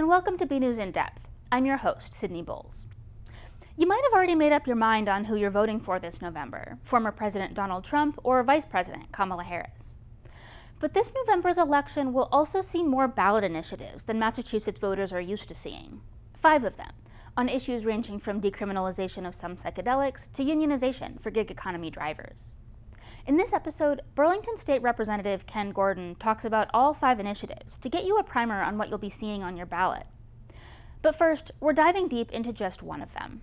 and welcome to BNEWS In Depth. I'm your host, Sydney Bowles. You might have already made up your mind on who you're voting for this November, former President Donald Trump or Vice President Kamala Harris. But this November's election will also see more ballot initiatives than Massachusetts voters are used to seeing. 5 of them, on issues ranging from decriminalization of some psychedelics to unionization for gig economy drivers. In this episode, Burlington State Representative Ken Gordon talks about all 5 initiatives to get you a primer on what you'll be seeing on your ballot. But first, we're diving deep into just one of them.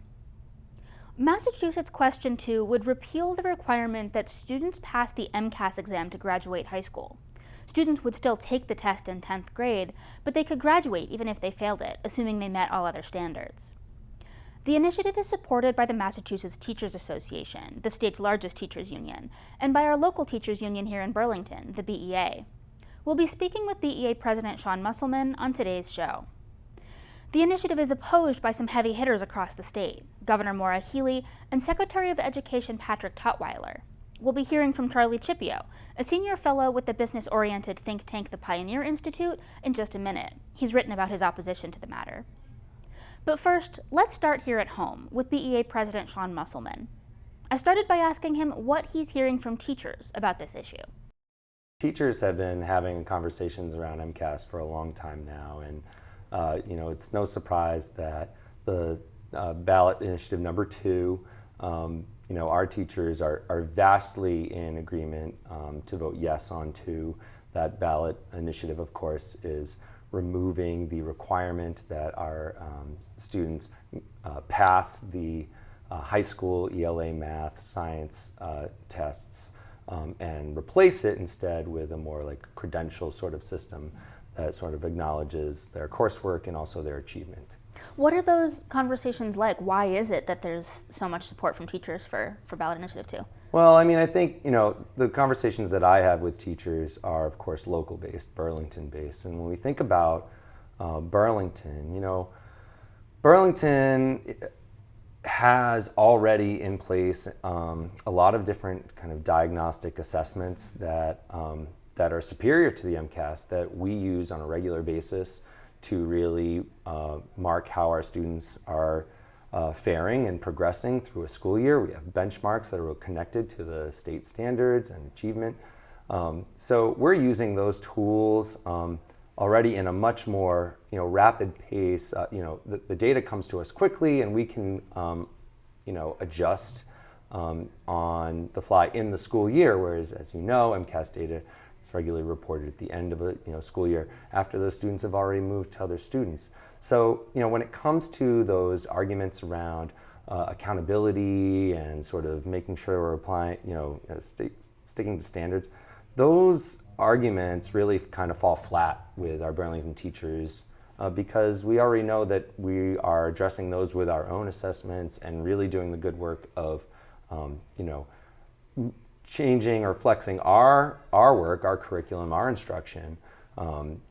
Massachusetts Question 2 would repeal the requirement that students pass the MCAS exam to graduate high school. Students would still take the test in 10th grade, but they could graduate even if they failed it, assuming they met all other standards. The initiative is supported by the Massachusetts Teachers Association, the state's largest teachers union, and by our local teachers union here in Burlington, the BEA. We'll be speaking with BEA President Sean Musselman on today's show. The initiative is opposed by some heavy hitters across the state, Governor Maura Healey and Secretary of Education Patrick Tutwiler. We'll be hearing from Charlie Chieppo, a senior fellow with the business-oriented think tank the Pioneer Institute, in just a minute. He's written about his opposition to the matter. But first, let's start here at home with BEA President Sean Musselman. I started by asking him what he's hearing from teachers about this issue. Teachers have been having conversations around MCAS for a long time now, and it's no surprise that the ballot initiative number 2, our teachers are vastly in agreement to vote yes on 2. That ballot initiative, of course, is removing the requirement that our students pass the high school ELA math science tests and replace it instead with a more like credential sort of system that sort of acknowledges their coursework and also their achievement. What are those conversations like? Why is it that there's so much support from teachers for ballot initiative 2? Well, I think, the conversations that I have with teachers are, of course, local-based, Burlington-based. And when we think about Burlington, Burlington has already in place a lot of different kind of diagnostic assessments that are superior to the MCAS that we use on a regular basis to really mark how our students are faring and progressing through a school year. We have benchmarks that are connected to the state standards and achievement. So we're using those tools already in a much more rapid pace. The data comes to us quickly, and we can adjust on the fly in the school year. Whereas, as you know, MCAS data is regularly reported at the end of a school year after those students have already moved to other students. So, when it comes to those arguments around accountability and sort of making sure we're applying, sticking to standards, those arguments really kind of fall flat with our Burlington teachers because we already know that we are addressing those with our own assessments and really doing the good work of, changing or flexing our work, our curriculum, our instruction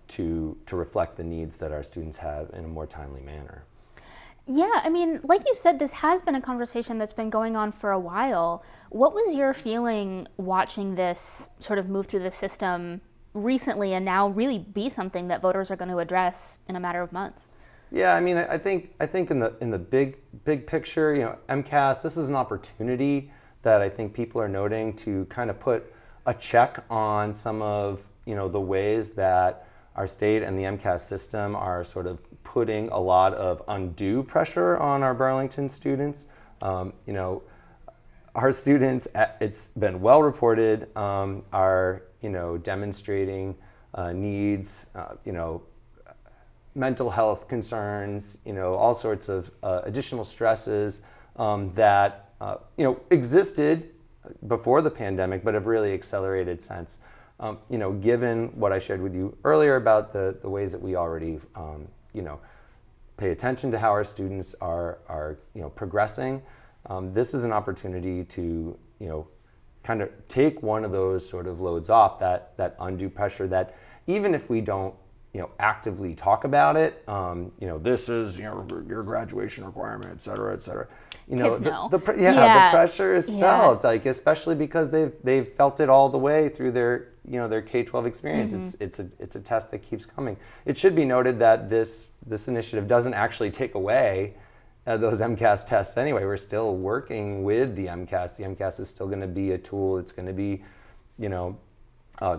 to reflect the needs that our students have in a more timely manner. Yeah, like you said, this has been a conversation that's been going on for a while. What was your feeling watching this sort of move through the system recently and now really be something that voters are going to address in a matter of months? Yeah, I think in the big picture, MCAS, this is an opportunity that I think people are noting to kind of put a check on some of the ways that our state and the MCAS system are sort of putting a lot of undue pressure on our Burlington students. Our students, it's been well reported, are demonstrating needs, mental health concerns, all sorts of additional stresses that existed before the pandemic, but have really accelerated since. Given what I shared with you earlier about the ways that we already, pay attention to how our students are progressing, this is an opportunity to, kind of take one of those sort of loads off, that undue pressure that even if we don't actively talk about it. This is your graduation requirement, et cetera, et cetera. Kids know. The pressure is felt, like especially because they've felt it all the way through their their K-12 experience. It's a test that keeps coming. It should be noted that this initiative doesn't actually take away those MCAS tests anyway. We're still working with the MCAS. The MCAS is still going to be a tool. It's going to be,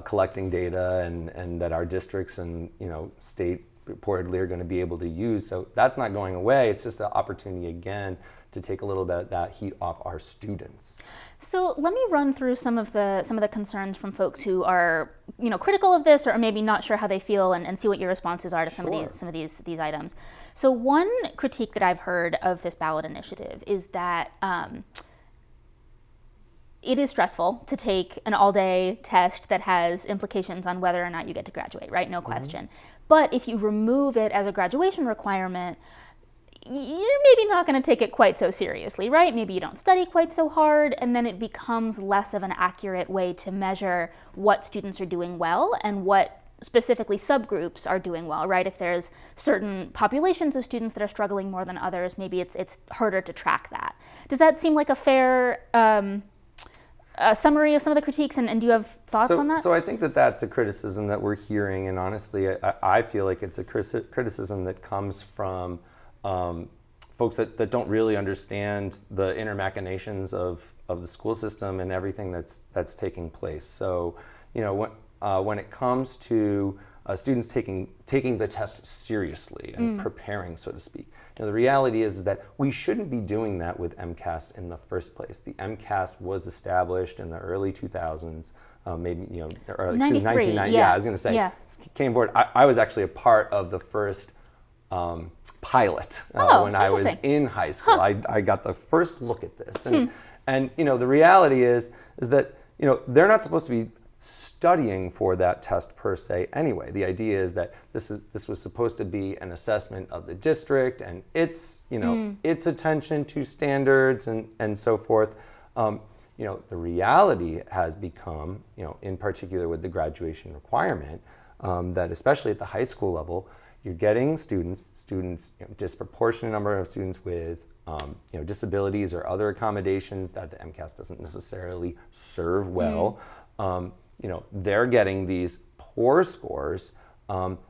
collecting data and that our districts and state reportedly are going to be able to use. So that's not going away. It's just an opportunity again to take a little bit of that heat off our students. So let me run through some of the concerns from folks who are critical of this or maybe not sure how they feel and see what your responses are to some of these items. So one critique that I've heard of this ballot initiative is that it is stressful to take an all-day test that has implications on whether or not you get to graduate, right? No question. But if you remove it as a graduation requirement, you're maybe not going to take it quite so seriously, right? Maybe you don't study quite so hard, and then it becomes less of an accurate way to measure what students are doing well and what specifically subgroups are doing well, right? If there's certain populations of students that are struggling more than others, maybe it's harder to track that. Does that seem like a fair summary of some of the critiques, and do you have thoughts on that? So I think that's a criticism that we're hearing, and honestly, I feel like it's a criticism that comes from folks that don't really understand the inner machinations of the school system and everything that's taking place. So, when it comes to students taking the test seriously and preparing, so to speak, the reality is that we shouldn't be doing that with MCAS in the first place. The MCAS was established in the early 2000s, maybe or 1990. Yeah, I was going to say came forward. I was actually a part of the first pilot when I was in high school. I got the first look at this, and the reality is that they're not supposed to be studying for that test per se anyway. The idea is that this was supposed to be an assessment of the district and its its attention to standards and so forth. The reality has become, in particular with the graduation requirement, that especially at the high school level, you're getting students, disproportionate number of students with disabilities or other accommodations that the MCAS doesn't necessarily serve well. They're getting these poor scores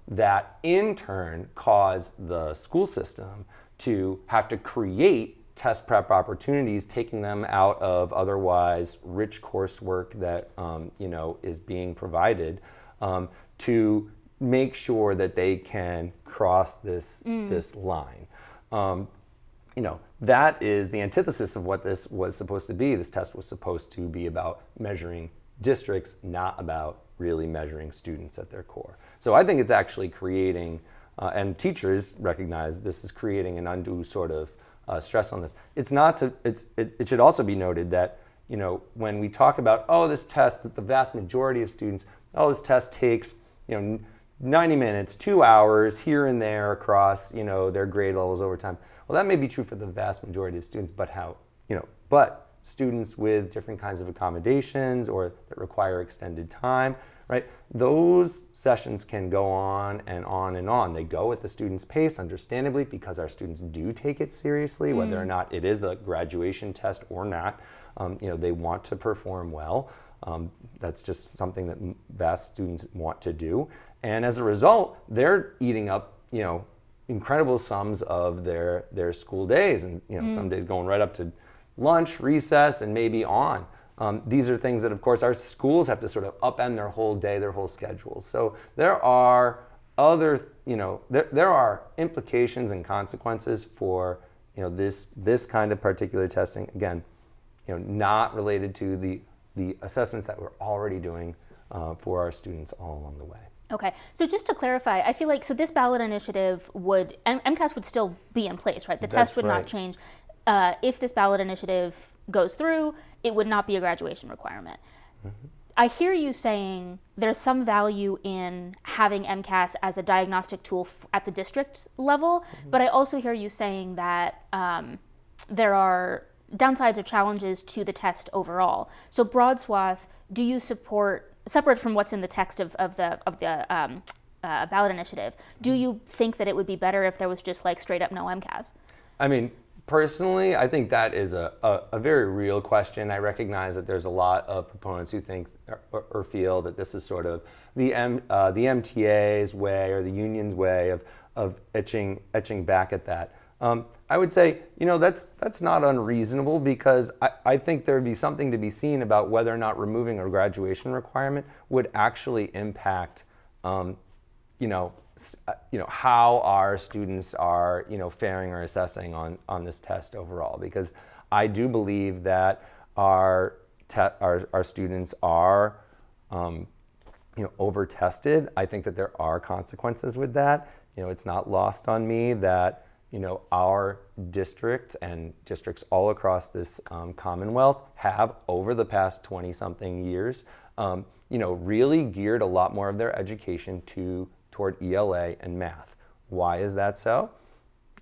that in turn cause the school system to have to create test prep opportunities, taking them out of otherwise rich coursework that is being provided to make sure that they can cross this line. That is the antithesis of what this was supposed to be. This test was supposed to be about measuring districts, not about really measuring students at their core. So I think it's actually creating, and teachers recognize this is creating an undue sort of stress on this. It should also be noted that when we talk about this test, that the vast majority of students, this test takes 90 minutes, 2 hours here and there across their grade levels over time. Well, that may be true for the vast majority of students, but but students with different kinds of accommodations or that require extended time, right? Those sessions can go on and on and on. They go at the student's pace, understandably, because our students do take it seriously, whether or not it is the graduation test or not. They want to perform well. That's just something that vast students want to do. And as a result, they're eating up, incredible sums of their school days, and some days going right up to lunch, recess, and maybe on. These are things that, of course, our schools have to sort of upend their whole day, their whole schedules. So there are other, there are implications and consequences for, this kind of particular testing. Again, not related to the assessments that we're already doing for our students all along the way. Okay, so just to clarify, I feel like, so this ballot initiative MCAS would still be in place, right? The test would not change. If this ballot initiative goes through, it would not be a graduation requirement. I hear you saying there's some value in having MCAS as a diagnostic tool at the district level, but I also hear you saying that there are downsides or challenges to the test overall. So broad swath, do you support, separate from what's in the text of the ballot initiative. Do you think that it would be better if there was just like straight up no MCAS? I mean, personally, I think that is a very real question. I recognize that there's a lot of proponents who think or feel that this is sort of the MTA's way or the union's way of etching back at that. I would say, that's not unreasonable, because I think there would be something to be seen about whether or not removing a graduation requirement would actually impact, how our students are, faring or assessing on this test overall. Because I do believe that our students are, over tested. I think that there are consequences with that. It's not lost on me that our district and districts all across this Commonwealth have, over the past 20-something years, really geared a lot more of their education toward ELA and math. Why is that so?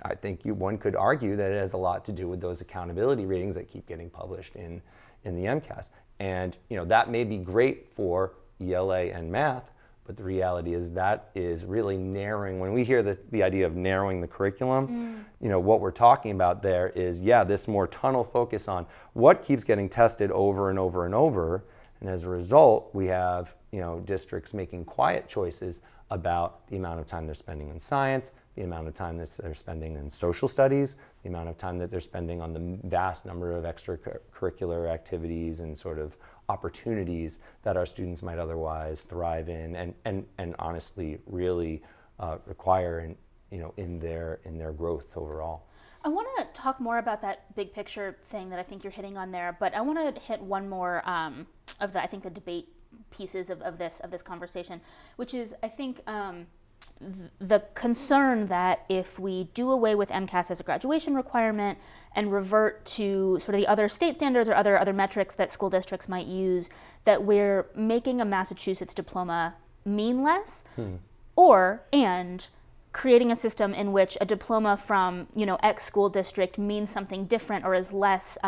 I think one could argue that it has a lot to do with those accountability ratings that keep getting published in the MCAS. And that may be great for ELA and math, but the reality is that is really narrowing. When we hear the idea of narrowing the curriculum, what we're talking about there is, this more tunnel focus on what keeps getting tested over and over and over. And as a result, we have districts making quiet choices about the amount of time they're spending in science, the amount of time that they're spending in social studies, the amount of time that they're spending on the vast number of extracurricular activities and sort of opportunities that our students might otherwise thrive in and honestly really require in their growth overall. I want to talk more about that big picture thing that I think you're hitting on there, but I want to hit one more of the debate pieces of this conversation, which is, I think, the concern that if we do away with MCAS as a graduation requirement and revert to sort of the other state standards or other metrics that school districts might use, that we're making a Massachusetts diploma mean less, and creating a system in which a diploma from X school district means something different or is less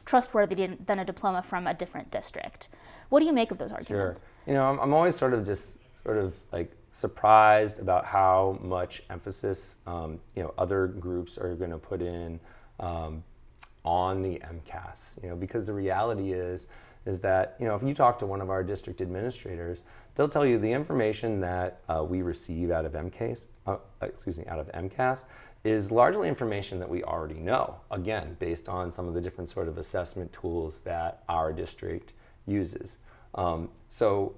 trustworthy than a diploma from a different district. What do you make of those arguments? Sure. I'm always sort of surprised about how much emphasis other groups are going to put in on the MCAS. Because the reality is that if you talk to one of our district administrators, they'll tell you the information that we receive out of MCAS is largely information that we already know. Again, based on some of the different sort of assessment tools that our district uses. So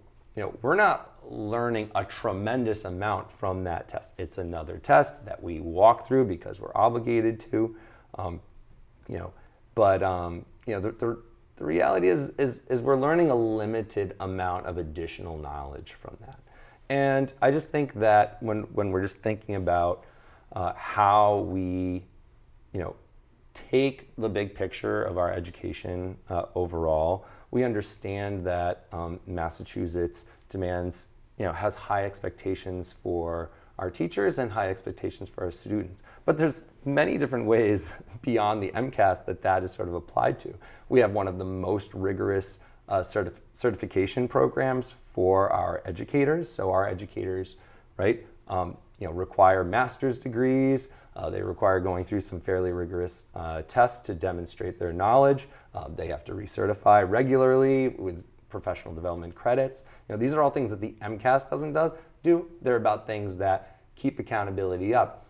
we're not learning a tremendous amount from that test. It's another test that we walk through because we're obligated to. The reality is we're learning a limited amount of additional knowledge from that. And I just think that when we're just thinking about how we, take the big picture of our education overall, we understand that Massachusetts demands, has high expectations for our teachers and high expectations for our students. But there's many different ways beyond the MCAS that is sort of applied to. We have one of the most rigorous certification programs for our educators. So our educators, right, require master's degrees. They require going through some fairly rigorous tests to demonstrate their knowledge. They have to recertify regularly with professional development credits. These are all things that the MCAS doesn't do. They're about things that keep accountability up.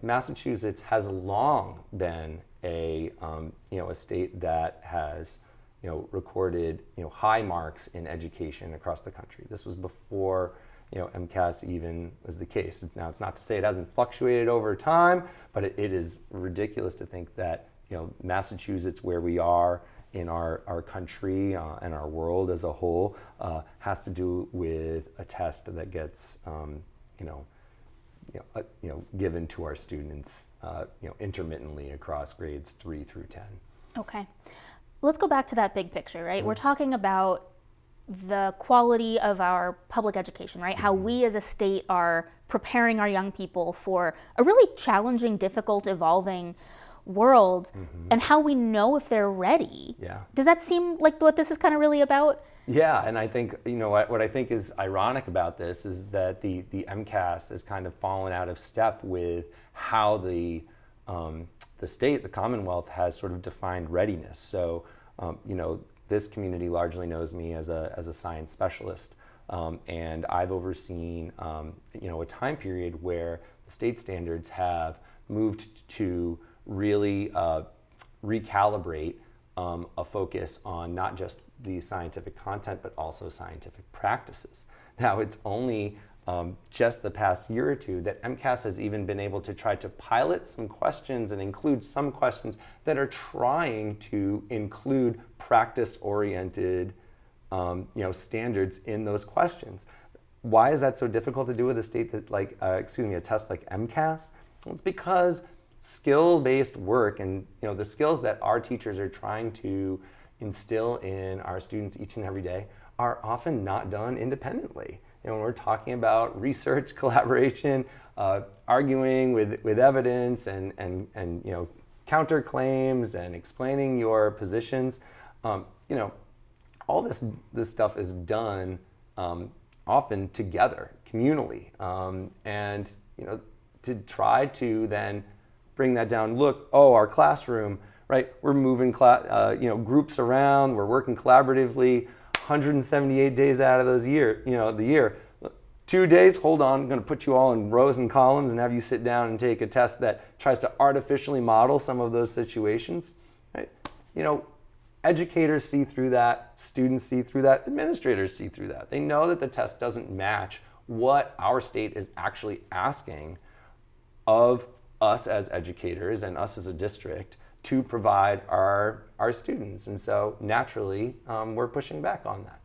Massachusetts has long been a state that has recorded high marks in education across the country. This was before MCAS even was the case. It's not to say it hasn't fluctuated over time, but it is ridiculous to think that Massachusetts, where we are in our country and our world as a whole, has to do with a test that gets given to our students intermittently across grades 3 through 10. Okay, let's go back to that big picture, right? We're talking about the quality of our public education, right? How we as a state are preparing our young people for a really challenging, difficult, evolving world, and how we know if they're ready. Yeah. Does that seem like what this is kind of really about? Yeah, and I think, what I think is ironic about this is that the MCAS has kind of fallen out of step with how the state, the Commonwealth, has sort of defined readiness. So, this community largely knows me as a science specialist, and I've overseen, a time period where the state standards have moved to really recalibrate a focus on not just the scientific content, but also scientific practices. Now, it's only just the past year or two that MCAS has even been able to try to pilot some questions and include some questions that are trying to include practice-oriented standards in those questions. Why is that so difficult to do with a state that a test like MCAS? Well, it's because skill-based work and the skills that our teachers are trying to instill in our students each and every day are often not done independently. When we're talking about research, collaboration, arguing with evidence and counterclaims and explaining your positions, all this stuff is done often together, communally, and to try to then bring that down. Look, our classroom, right? We're moving groups around. We're working collaboratively. 178 days out of the year. 2 days. Hold on. I'm going to put you all in rows and columns and have you sit down and take a test that tries to artificially model some of those situations. Right? Educators see through that. Students see through that. Administrators see through that. They know that the test doesn't match what our state is actually asking of us as educators and us as a district to provide our students. And so naturally, we're pushing back on that.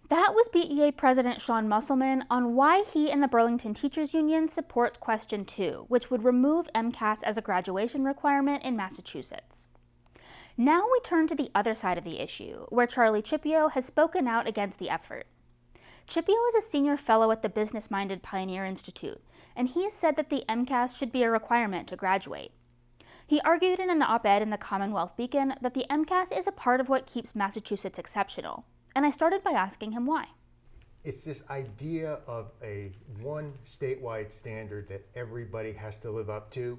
That was BEA President Sean Musselman on why he and the Burlington Teachers Union supports Question 2, which would remove MCAS as a graduation requirement in Massachusetts. Now we turn to the other side of the issue, where Charlie Chieppo has spoken out against the effort. Chieppo is a senior fellow at the Business-Minded Pioneer Institute, and he has said that the MCAS should be a requirement to graduate. He argued in an op-ed in the Commonwealth Beacon that the MCAS is a part of what keeps Massachusetts exceptional, and I started by asking him why. It's this idea of a one statewide standard that everybody has to live up to,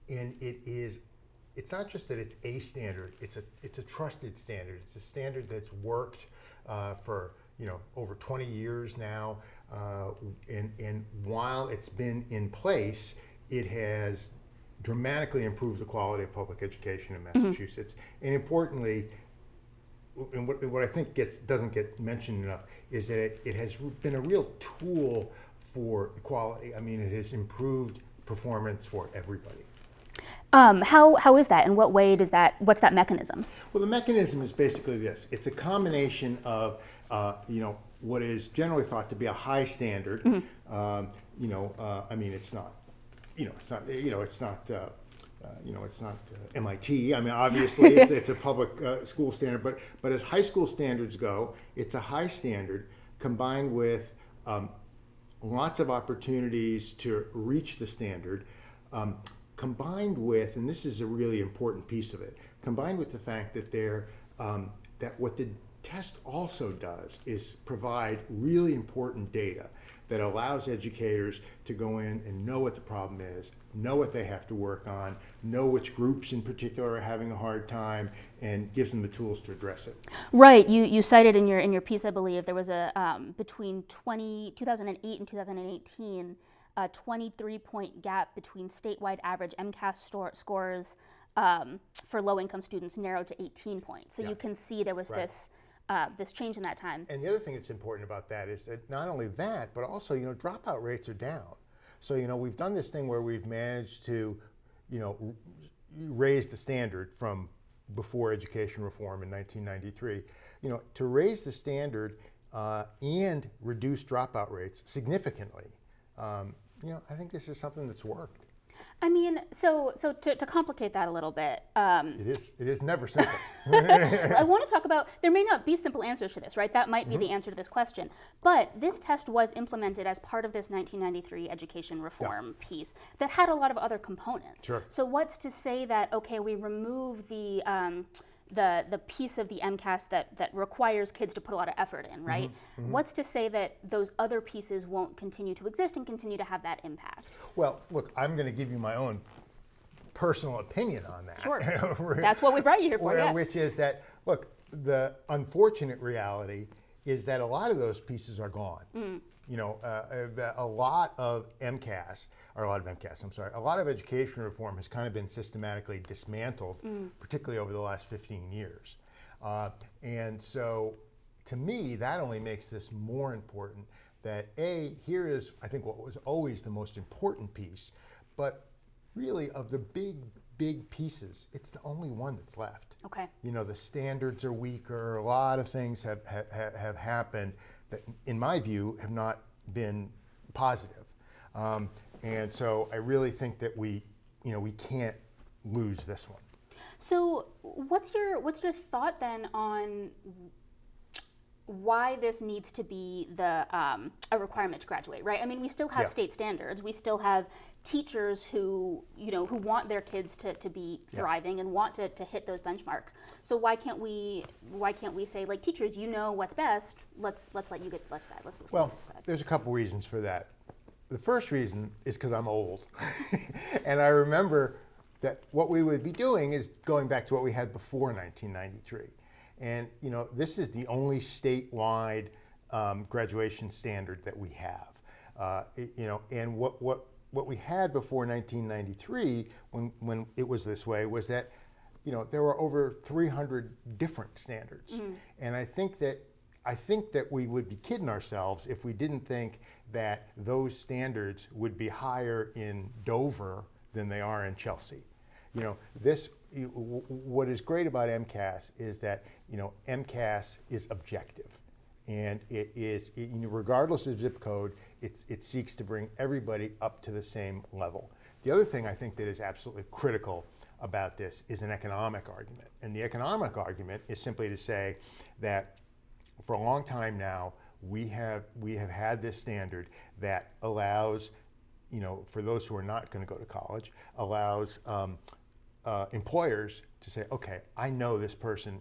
and it's not just that it's a standard, it's a trusted standard. It's a standard that's worked for over 20 years now, and while it's been in place, it has dramatically improved the quality of public education in Massachusetts. And importantly, and what I think doesn't get mentioned enough is that it has been a real tool for equality. I mean, it has improved performance for everybody. How is that? In what way what's that mechanism? Well, the mechanism is basically this. It's a combination of, what is generally thought to be a high standard. I mean, it's not MIT. I mean, obviously, it's a public school standard, but as high school standards go, it's a high standard combined with lots of opportunities to reach the standard, combined with, and this is a really important piece of it, combined with the fact that that what the test also does is provide really important data that allows educators to go in and know what the problem is, know what they have to work on, know which groups in particular are having a hard time, and gives them the tools to address it. Right. You cited in your piece, I believe, there was a between 2008 and 2018, a 23-point gap between statewide average MCAS scores for low-income students narrowed to 18 points. So you can see there was this change in that time. And the other thing that's important about that is that not only that, but also, dropout rates are down. So, we've done this thing where we've managed to, raise the standard from before education reform in 1993, to raise the standard and reduce dropout rates significantly. I think this is something that's worked. I mean, so to complicate that a little bit. It is never simple. I want to talk about, there may not be simple answers to this, right? That might be the answer to this question. But this test was implemented as part of this 1993 education reform piece that had a lot of other components. Sure. So what's to say that, okay, we remove the the piece of the MCAS that requires kids to put a lot of effort in, right? What's to say that those other pieces won't continue to exist and continue to have that impact? Well, look, I'm going to give you my own personal opinion on that. Sure. That's what we brought you here for, yeah. Which is that, look, the unfortunate reality is that a lot of those pieces are gone. You know, a lot of education reform has kind of been systematically dismantled, particularly over the last 15 years. And so, to me, that only makes this more important that here is, I think, what was always the most important piece, but really of the big pieces, it's the only one that's left. Okay. You know, the standards are weaker, a lot of things have happened that, in my view, have not been positive. And so I really think that we can't lose this one. So what's your thought then on why this needs to be a requirement to graduate, right? I mean, we still have state standards. We still have teachers who want their kids to be thriving and want to hit those benchmarks. So why can't we say, like, teachers, you know what's best, let's let you decide. Let's decide. There's a couple reasons for that. The first reason is because I'm old. And I remember that what we would be doing is going back to what we had before 1993. And this is the only statewide graduation standard that we have. And what we had before 1993, when it was this way, was that there were over 300 different standards. And I think that we would be kidding ourselves if we didn't think that those standards would be higher in Dover than they are in Chelsea. What is great about MCAS is that MCAS is objective, and it is regardless of zip code, it seeks to bring everybody up to the same level. The other thing I think that is absolutely critical about this is an economic argument, and the economic argument is simply to say that for a long time now we have had this standard that allows, for those who are not going to go to college, allows employers to say, okay, I know this person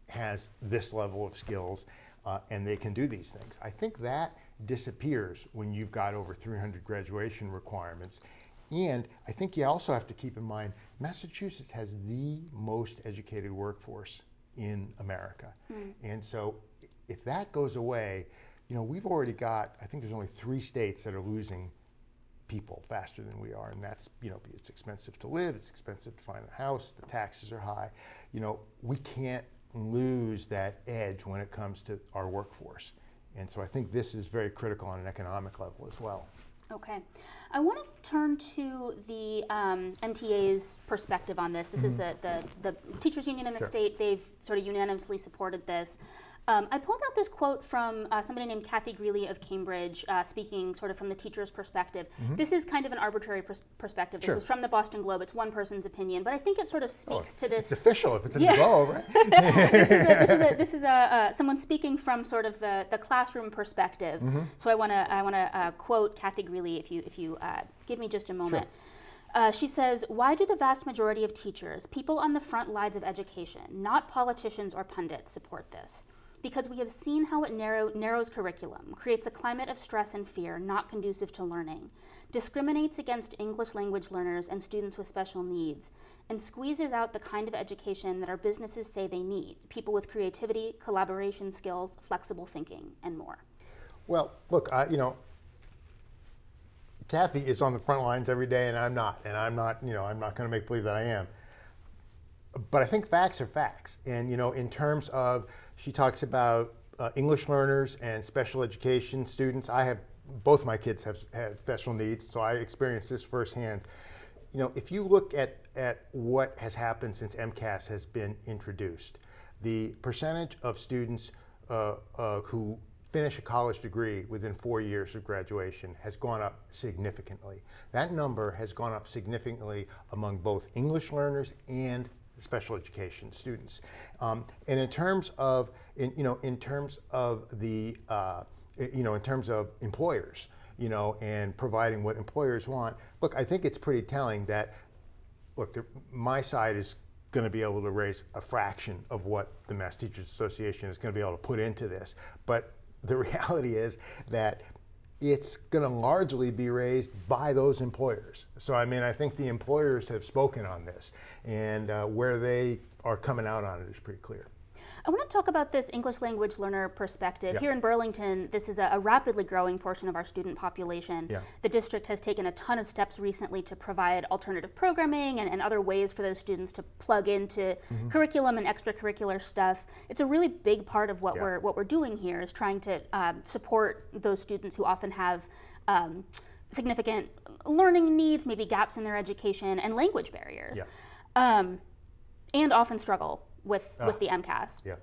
has this level of skills and they can do these things. I think that disappears when you've got over 300 graduation requirements. And I think you also have to keep in mind, Massachusetts has the most educated workforce in America. And so if that goes away, we've already got, I think there's only 3 states that are losing people faster than we are, and that's, it's expensive to live, it's expensive to find a house, the taxes are high. We can't lose that edge when it comes to our workforce. And so I think this is very critical on an economic level as well. Okay. I want to turn to the MTA's perspective on this. This is the teachers union in the state. They've sort of unanimously supported this. I pulled out this quote from somebody named Kathy Greeley of Cambridge, speaking sort of from the teacher's perspective. This is kind of an arbitrary perspective. This was from the Boston Globe. It's one person's opinion, but I think it sort of speaks to this. It's official if it's in the Globe, right? This is someone speaking from sort of the classroom perspective. So I want to quote Kathy Greeley if you give me just a moment. Sure. She says, "Why do the vast majority of teachers, people on the front lines of education, not politicians or pundits, support this? Because we have seen how it narrows curriculum, creates a climate of stress and fear not conducive to learning, discriminates against English language learners and students with special needs, and squeezes out the kind of education that our businesses say they need, people with creativity, collaboration skills, flexible thinking, and more." Well, look, Kathy is on the front lines every day, and I'm not I'm not going to make believe that I am. But I think facts are facts, and in terms of, she talks about English learners and special education students. Both my kids have special needs, so I experienced this firsthand. If you look at what has happened since MCAS has been introduced, the percentage of students who finish a college degree within 4 years of graduation has gone up significantly. That number has gone up significantly among both English learners and special education students, and in terms of employers, and providing what employers want. Look, I think it's pretty telling that, my side is going to be able to raise a fraction of what the Mass Teachers Association is going to be able to put into this. But the reality is that it's going to largely be raised by those employers. So I mean, I think the employers have spoken on this, and where they are coming out on it is pretty clear. I want to talk about this English language learner perspective. Yeah. Here in Burlington, this is a rapidly growing portion of our student population. Yeah. The district has taken a ton of steps recently to provide alternative programming and other ways for those students to plug into curriculum and extracurricular stuff. It's a really big part of what we're doing here, is trying to support those students who often have significant learning needs, maybe gaps in their education, and language barriers, and often struggle with the MCAS. Yeah.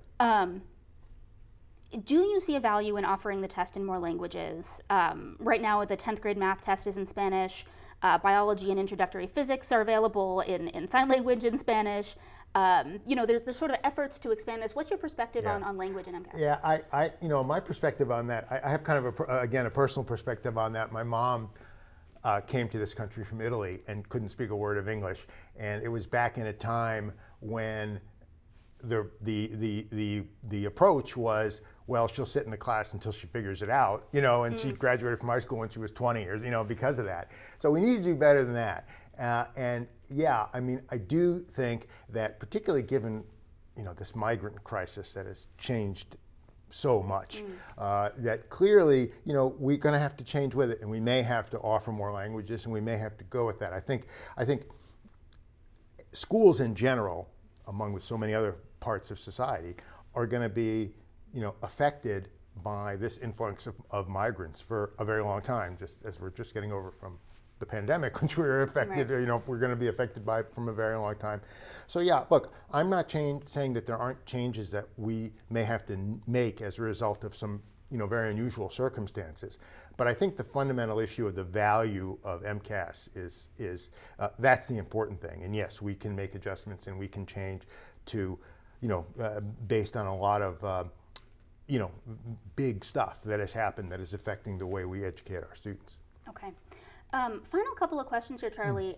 Do you see a value in offering the test in more languages? Right now, the 10th grade math test is in Spanish. Biology and introductory physics are available in sign language in Spanish. There's sort of efforts to expand this. What's your perspective on language and MCAS? Yeah, my perspective on that, I have kind of a personal perspective on that. My mom came to this country from Italy and couldn't speak a word of English, and it was back in a time when the approach was, well, she'll sit in the class until she figures it out, and she graduated from high school when she was 20 years, because of that. So we need to do better than that. And yeah, I mean, I do think that, particularly given, this migrant crisis that has changed so much, that clearly, we're going to have to change with it, and we may have to offer more languages, and we may have to go with that. I think schools in general, among with so many other parts of society, are going to be, affected by this influx of migrants for a very long time, just as we're just getting over from the pandemic, which we were affected, if we're going to be affected by it from a very long time. So yeah, look, I'm not saying that there aren't changes that we may have to make as a result of some, very unusual circumstances. But I think the fundamental issue of the value of MCAS is that's the important thing. And yes, we can make adjustments and we can change to, based on a lot of, big stuff that has happened that is affecting the way we educate our students. Okay. Final couple of questions here, Charlie.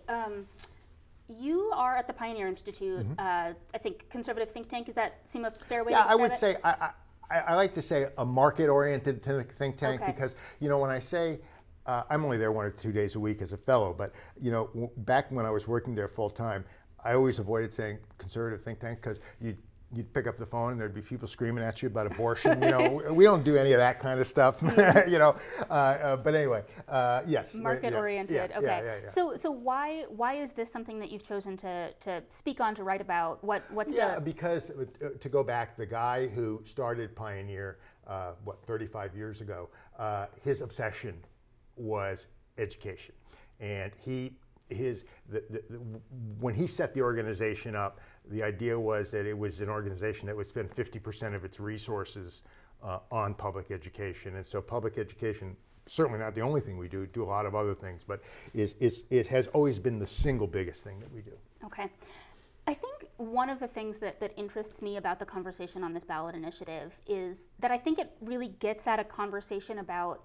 You are at the Pioneer Institute, I think conservative think tank. Does that seem a fair way to describe it? Yeah, I would say, I like to say a market-oriented think tank, because, when I say, I'm only there 1 or 2 days a week as a fellow, but, back when I was working there full-time, I always avoided saying conservative think tank, because you'd pick up the phone and there'd be people screaming at you about abortion. We don't do any of that kind of stuff. But anyway, yes. Market-oriented. Yeah, okay. Yeah. So why is this something that you've chosen to speak on, to write about? What's because to go back, the guy who started Pioneer, 35 years ago, his obsession was education, and when he set the organization up, the idea was that it was an organization that would spend 50% of its resources on public education. And so public education, certainly not the only thing we do a lot of other things, but it has always been the single biggest thing that we do. Okay. I think one of the things that interests me about the conversation on this ballot initiative is that I think it really gets at a conversation about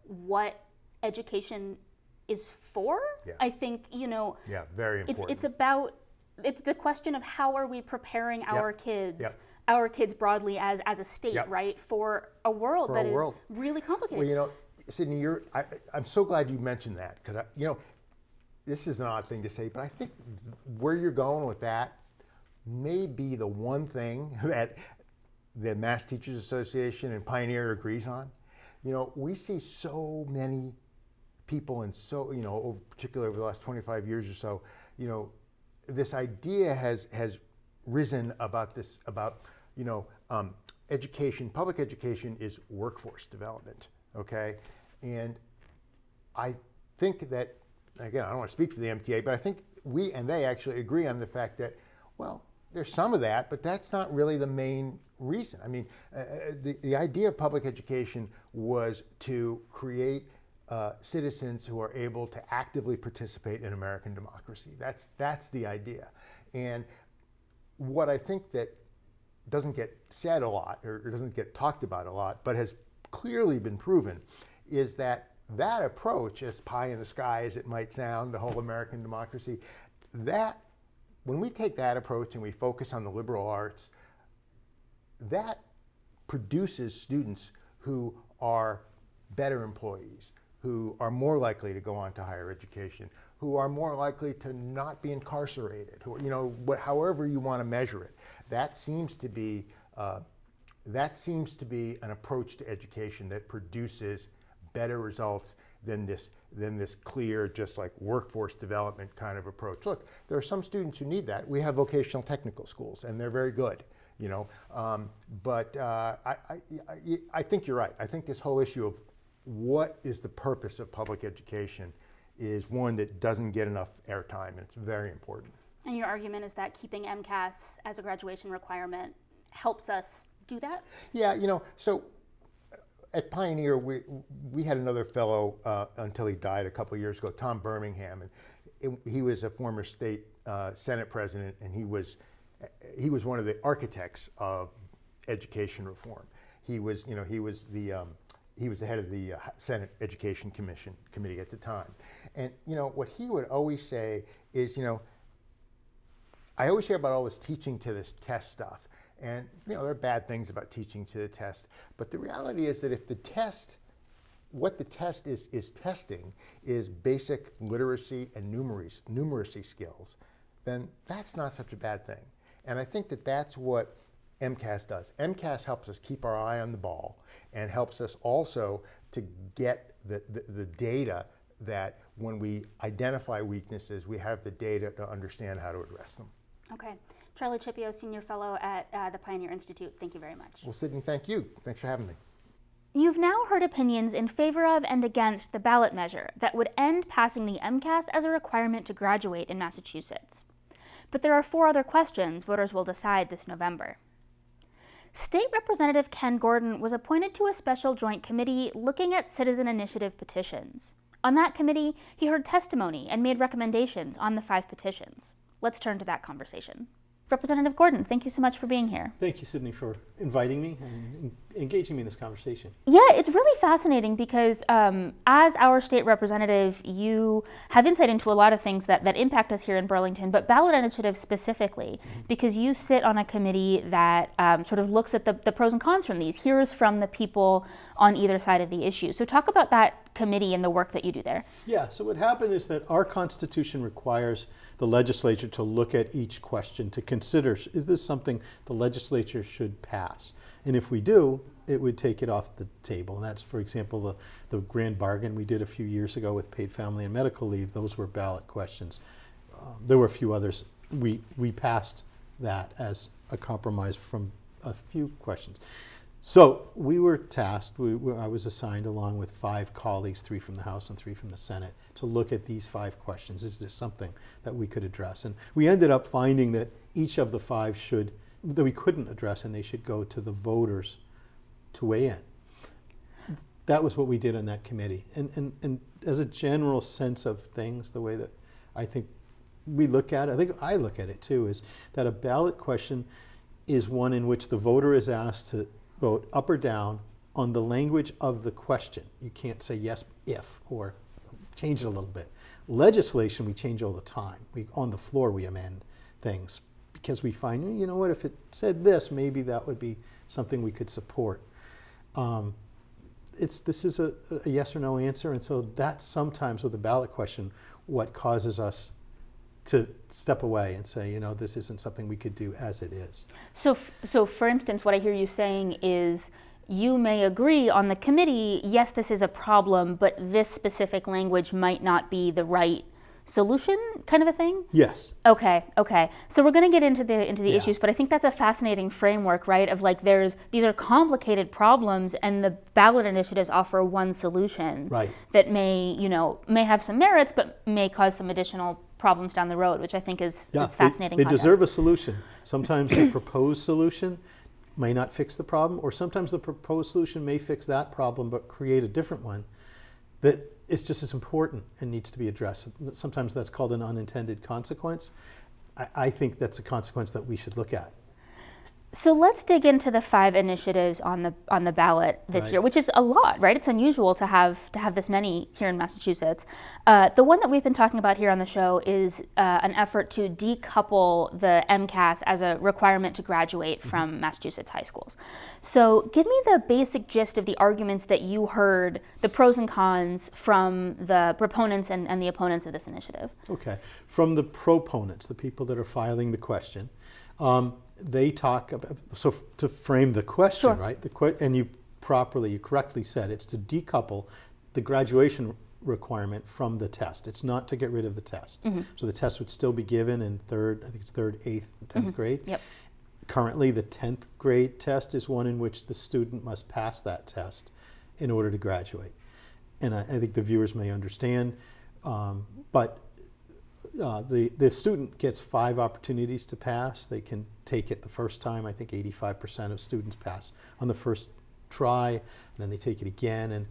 what education is for. Yeah. I think, Yeah, very important. It's about the question of how are we preparing our kids, Yep. kids broadly as a state, Yep. right, for a world that is really complicated. Well, Sydney, I'm so glad you mentioned that, because this is an odd thing to say, but I think where you're going with that may be the one thing that the Mass Teachers Association and Pioneer agrees on. We see so many people, and so particularly over the last 25 years or so, this idea has risen about education. Public education is workforce development, okay? And I think that, again, I don't want to speak for the MTA, but I think we and they actually agree on the fact that, well, there's some of that, but that's not really the main reason. I mean, the idea of public education was to create citizens who are able to actively participate in American democracy. That's the idea. And what I think that doesn't get said a lot, or doesn't get talked about a lot, but has clearly been proven, is that approach, as pie in the sky as it might sound, the whole American democracy, that when we take that approach and we focus on the liberal arts, that produces students who are better employees, who are more likely to go on to higher education, who are more likely to not be incarcerated, who, you know, however you want to measure it. That seems to be an approach to education that produces better results than this clear, just like workforce development kind of approach. Look, there are some students who need that. We have vocational technical schools, and they're very good, you know. But I think you're right. I think this whole issue of what is the purpose of public education is one that doesn't get enough airtime, and it's very important. And your argument is that keeping MCAS as a graduation requirement helps us do that? Yeah, you know, so at Pioneer, we had another fellow until he died a couple of years ago, Tom Birmingham, and he was a former state Senate president, and he was one of the architects of education reform. He was the head of the Senate Education Committee at the time. And, you know, what he would always say is, you know, I always hear about all this teaching to this test stuff. And, you know, there are bad things about teaching to the test. But the reality is that if the test, what the test is testing is basic literacy and numeracy skills, then that's not such a bad thing. And I think that that's what MCAS does. MCAS helps us keep our eye on the ball and helps us also to get the data that when we identify weaknesses, we have the data to understand how to address them. Okay. Charlie Chieppo, Senior Fellow at the Pioneer Institute, thank you very much. Well, Sydney, thank you. Thanks for having me. You've now heard opinions in favor of and against the ballot measure that would end passing the MCAS as a requirement to graduate in Massachusetts. But there are 4 other questions voters will decide this November. State Representative Ken Gordon was appointed to a special joint committee looking at citizen initiative petitions. On that committee, he heard testimony and made recommendations on the 5 petitions. Let's turn to that conversation. Representative Gordon, thank you so much for being here. Thank you, Sydney, for inviting me and engaging me in this conversation. Yeah, it's really fascinating because as our state representative, you have insight into a lot of things that impact us here in Burlington, but ballot initiatives specifically, because you sit on a committee that sort of looks at the pros and cons from these, hears from the people on either side of the issue. So talk about that committee and the work that you do there. Yeah, so what happened is that our Constitution requires the legislature to look at each question, to consider, is this something the legislature should pass? And if we do, it would take it off the table. And that's, for example, the grand bargain we did a few years ago with paid family and medical leave. Those were ballot questions. There were a few others. We passed that as a compromise from a few questions. So we were tasked, I was assigned along with 5 colleagues, 3 from the House and 3 from the Senate, to look at these 5 questions. Is this something that we could address? And we ended up finding that each of the 5 that we couldn't address, and they should go to the voters to weigh in. That was what we did on that committee. And as a general sense of things, the way that I think we look at it, I think I look at it too, is that a ballot question is one in which the voter is asked to vote up or down on the language of the question. You can't say yes if or change it a little bit. Legislation we change all the time. On the floor we amend things because we find, you know what, if it said this, maybe that would be something we could support. This is a yes or no answer, and so that's sometimes with the ballot question what causes us to step away and say, you know, this isn't something we could do as it is. So for instance, what I hear you saying is you may agree on the committee, yes, this is a problem, but this specific language might not be the right solution, kind of a thing? Yes. Okay. So we're going to get into the issues, but I think that's a fascinating framework, right? Of like, these are complicated problems, and the ballot initiatives offer one solution, right, that may have some merits, but may cause some additional problems down the road, which I think is fascinating. They deserve a solution. Sometimes the proposed solution may not fix the problem, or sometimes the proposed solution may fix that problem but create a different one that is just as important and needs to be addressed. Sometimes that's called an unintended consequence. I think that's a consequence that we should look at. So let's dig into the 5 initiatives on the ballot this Right. year, which is a lot, right? It's unusual to have this many here in Massachusetts. The one that we've been talking about here on the show is an effort to decouple the MCAS as a requirement to graduate from Massachusetts high schools. So give me the basic gist of the arguments that you heard, the pros and cons from the proponents and the opponents of this initiative. Okay. From the proponents, the people that are filing the question, they talk about, so to frame the question, Sure. right? And you correctly said it's to decouple the graduation requirement from the test. It's not to get rid of the test. So the test would still be given in third, 8th, and 10th grade. Yep. Currently, the 10th grade test is one in which the student must pass that test in order to graduate. And I think the viewers may understand, but the student gets 5 opportunities to pass. They can take it the first time. I think 85% of students pass on the first try, and then they take it again, and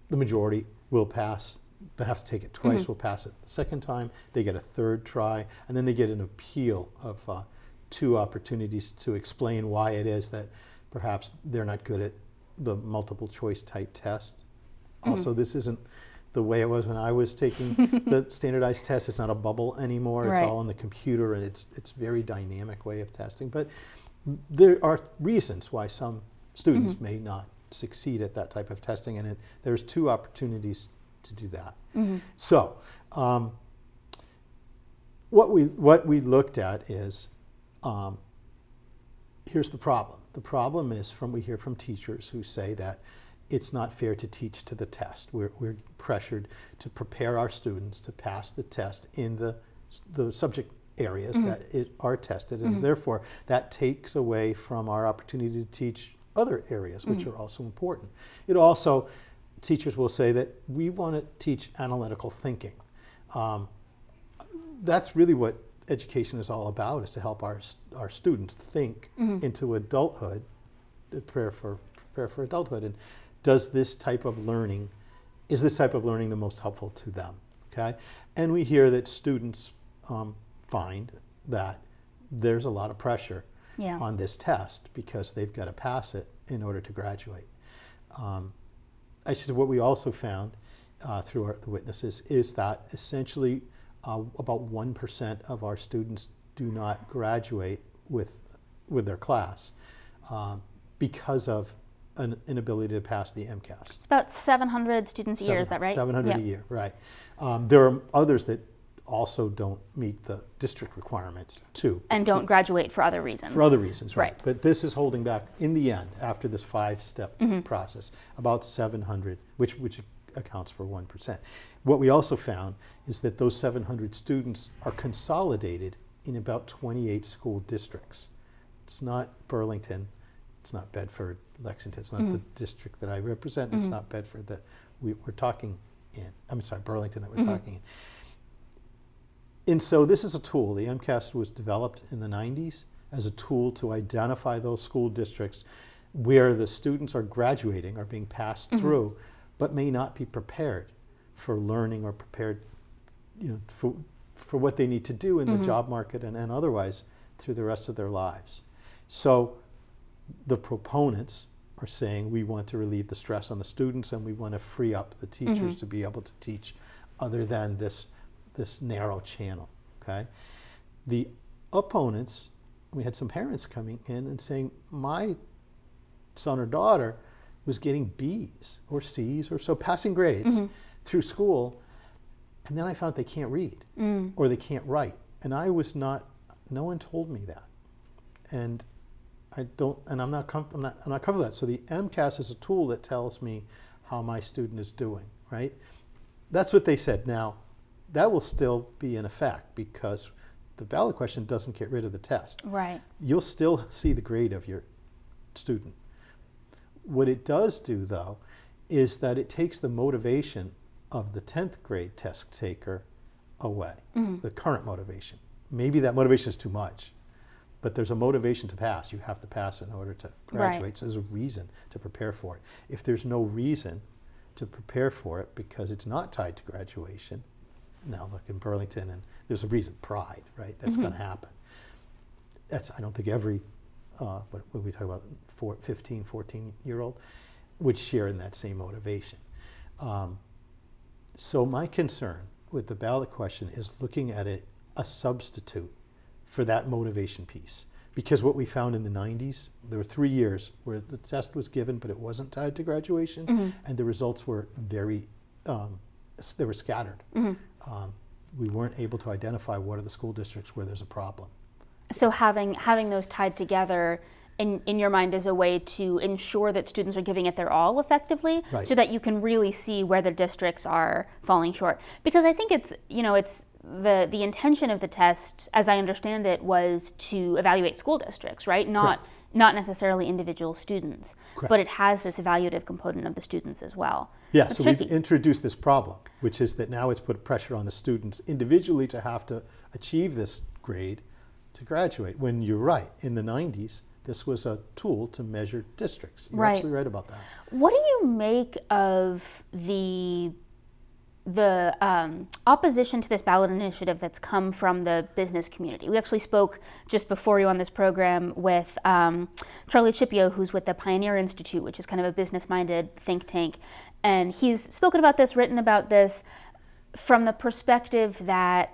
the majority will pass. They have to take it twice, will pass it the second time. They get a 3rd try, and then they get an appeal of 2 opportunities to explain why it is that perhaps they're not good at the multiple choice type test. Also, this isn't the way it was when I was taking the standardized test. It's not a bubble anymore. It's Right. all on the computer, and it's very dynamic way of testing. But there are reasons why some students may not succeed at that type of testing, and there's 2 opportunities to do that. So what we looked at is, here's the problem. The problem is we hear from teachers who say that it's not fair to teach to the test. We're pressured to prepare our students to pass the test in the subject areas that are tested, and therefore that takes away from our opportunity to teach other areas, which are also important. It also, teachers will say that we want to teach analytical thinking. That's really what education is all about, is to help our students think into adulthood, prepare for adulthood. And is this type of learning the most helpful to them? Okay, and we hear that students find that there's a lot of pressure on this test because they've got to pass it in order to graduate. Actually, what we also found through the witnesses is that essentially about 1% of our students do not graduate with their class because of an inability to pass the MCAS. It's about 700 students a year, is that right? 700 a year, right. There are others that also don't meet the district requirements too. And don't graduate for other reasons. For other reasons, right. Right. But this is holding back, in the end, after this 5-step process, about 700, which accounts for 1%. What we also found is that those 700 students are consolidated in about 28 school districts. It's not Burlington, it's not Bedford, Lexington, it's not the district that I represent, it's not Bedford that we're talking in. I'm sorry, Burlington that we're talking in. And so this is a tool. The MCAS was developed in the 90s as a tool to identify those school districts where the students are graduating, are being passed through, but may not be prepared for learning or prepared, for what they need to do in the job market and otherwise through the rest of their lives. So the proponents are saying we want to relieve the stress on the students and we want to free up the teachers to be able to teach other than this narrow channel, okay? The opponents, we had some parents coming in and saying, my son or daughter was getting B's or C's or so, passing grades through school, and then I found they can't read or they can't write. And no one told me that. And I'm not comfortable with that. So the MCAS is a tool that tells me how my student is doing, right? That's what they said. Now, that will still be in effect because the ballot question doesn't get rid of the test. Right. You'll still see the grade of your student. What it does do, though, is that it takes the motivation of the 10th grade test taker away, the current motivation. Maybe that motivation is too much, but there's a motivation to pass. You have to pass in order to graduate, Right. so there's a reason to prepare for it. If there's no reason to prepare for it because it's not tied to graduation, now look in Burlington, and there's a reason, pride, right? That's going to happen. I don't think every what we talk about, 15, 14-year-old, would share in that same motivation. So my concern with the ballot question is looking at it a substitute for that motivation piece. Because what we found in the 90s, there were 3 years where the test was given, but it wasn't tied to graduation, and the results were very, they were scattered. We weren't able to identify what are the school districts where there's a problem. So having those tied together in your mind is a way to ensure that students are giving it their all effectively, Right. so that you can really see where the districts are falling short. Because I think it's the intention of the test, as I understand it, was to evaluate school districts, right? Not necessarily individual students. Correct. But it has this evaluative component of the students as well. Yeah, That's so tricky. we've introduced this problem, which is that now it's put pressure on the students individually to have to achieve this grade to graduate. When you're right, in the 90s, this was a tool to measure districts. You're Right. absolutely right about that. What do you make of the opposition to this ballot initiative that's come from the business community? We actually spoke just before you on this program with Charlie Chieppo, who's with the Pioneer Institute, which is kind of a business-minded think tank. And he's spoken about this, written about this, from the perspective that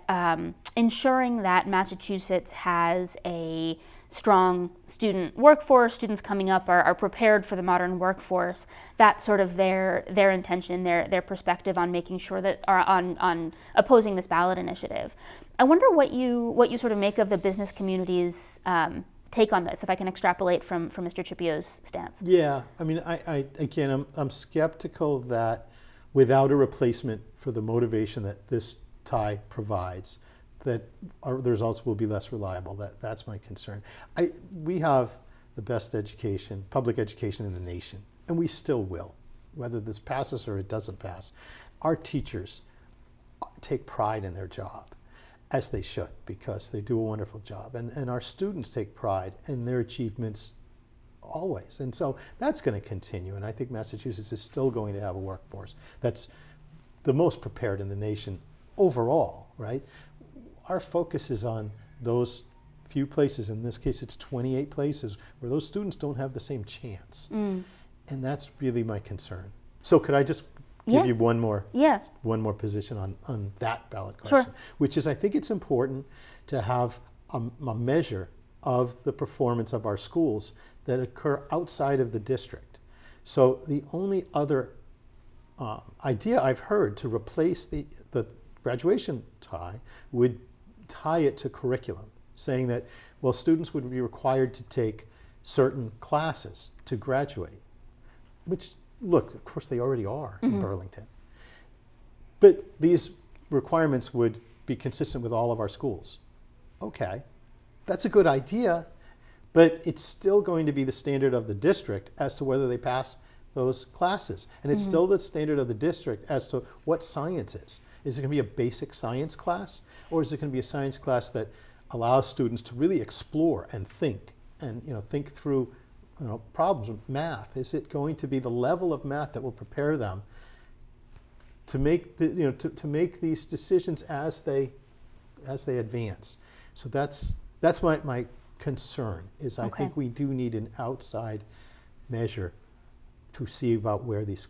ensuring that Massachusetts has a strong student workforce, students coming up are prepared for the modern workforce. That's sort of their intention, their perspective on making sure that, or on opposing this ballot initiative. I wonder what you sort of make of the business community's take on this, if I can extrapolate from Mr. Chieppo's stance. Yeah, I mean, I'm skeptical that without a replacement for the motivation that this tie provides, that the results will be less reliable. That's my concern. We have the best education, public education in the nation, and we still will, whether this passes or it doesn't pass. Our teachers take pride in their job, as they should, because they do a wonderful job. And our students take pride in their achievements always. And so that's going to continue. And I think Massachusetts is still going to have a workforce that's the most prepared in the nation overall, right? Our focus is on those few places, in this case it's 28 places, where those students don't have the same chance. And that's really my concern. So could I just give you one more position on that ballot question? Sure. Which is, I think it's important to have a measure of the performance of our schools that occur outside of the district. So the only other idea I've heard to replace the graduation tie would tie it to curriculum, saying that, well, students would be required to take certain classes to graduate, which, look, of course they already are in Burlington. But these requirements would be consistent with all of our schools. Okay, that's a good idea, but it's still going to be the standard of the district as to whether they pass those classes. And it's still the standard of the district as to what science is. Is it going to be a basic science class, or is it going to be a science class that allows students to really explore and think through problems with math? Is it going to be the level of math that will prepare them to make to make these decisions as they advance? So that's my concern. Is I think we do need an outside measure to see about where these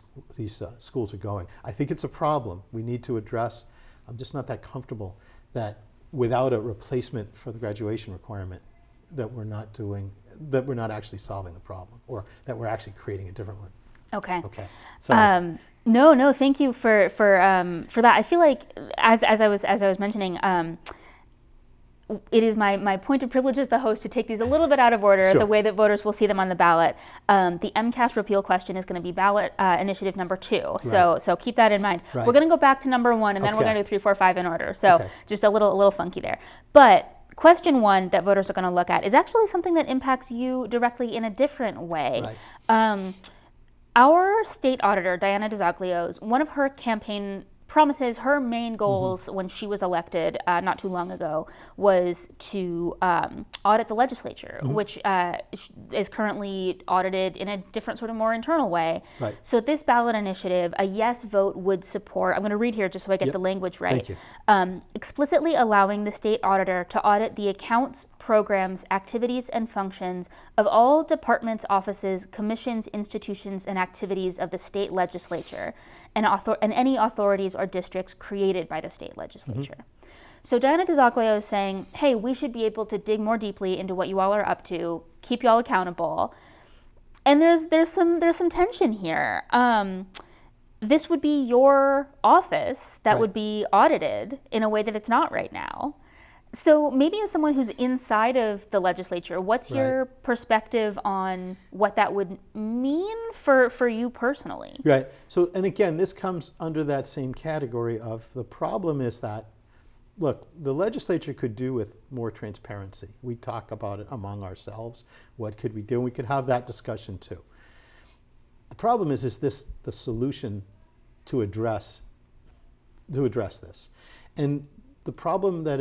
schools are going. I think it's a problem we need to address. I'm just not that comfortable that without a replacement for the graduation requirement, that we're not actually solving the problem, or that we're actually creating a different one. Okay. Okay. Sorry. No, thank you for that. I feel like as I was mentioning, it is my point of privilege as the host to take these a little bit out of order, Sure. the way that voters will see them on the ballot. The MCAS repeal question is going to be ballot initiative number 2. So keep that in mind. Right. We're going to go back to number 1, and then we're Okay. going to do 3, 4, 5 in order. So Okay. just a little funky there. But question 1 that voters are going to look at is actually something that impacts you directly in a different way. Right. Our state auditor, Diana DeZoglio's, one of her campaign promises, her main goals when she was elected not too long ago, was to audit the legislature, which is currently audited in a different sort of more internal way. Right. So this ballot initiative, a yes vote would support, I'm going to read here just so I get the language right. Thank you. Explicitly allowing the state auditor to audit the accounts, programs, activities, and functions of all departments, offices, commissions, institutions, and activities of the state legislature and any authorities or districts created by the state legislature. So Diana DiZoglio is saying, hey, we should be able to dig more deeply into what you all are up to, keep you all accountable. And there's some tension here. This would be your office that would be audited in a way that it's not right now. So maybe as someone who's inside of the legislature, what's your perspective on what that would mean for you personally? Right. So, and again, this comes under that same category of the problem is that, look, the legislature could do with more transparency. We talk about it among ourselves. What could we do? And we could have that discussion too. The problem is this the solution to address this? And the problem that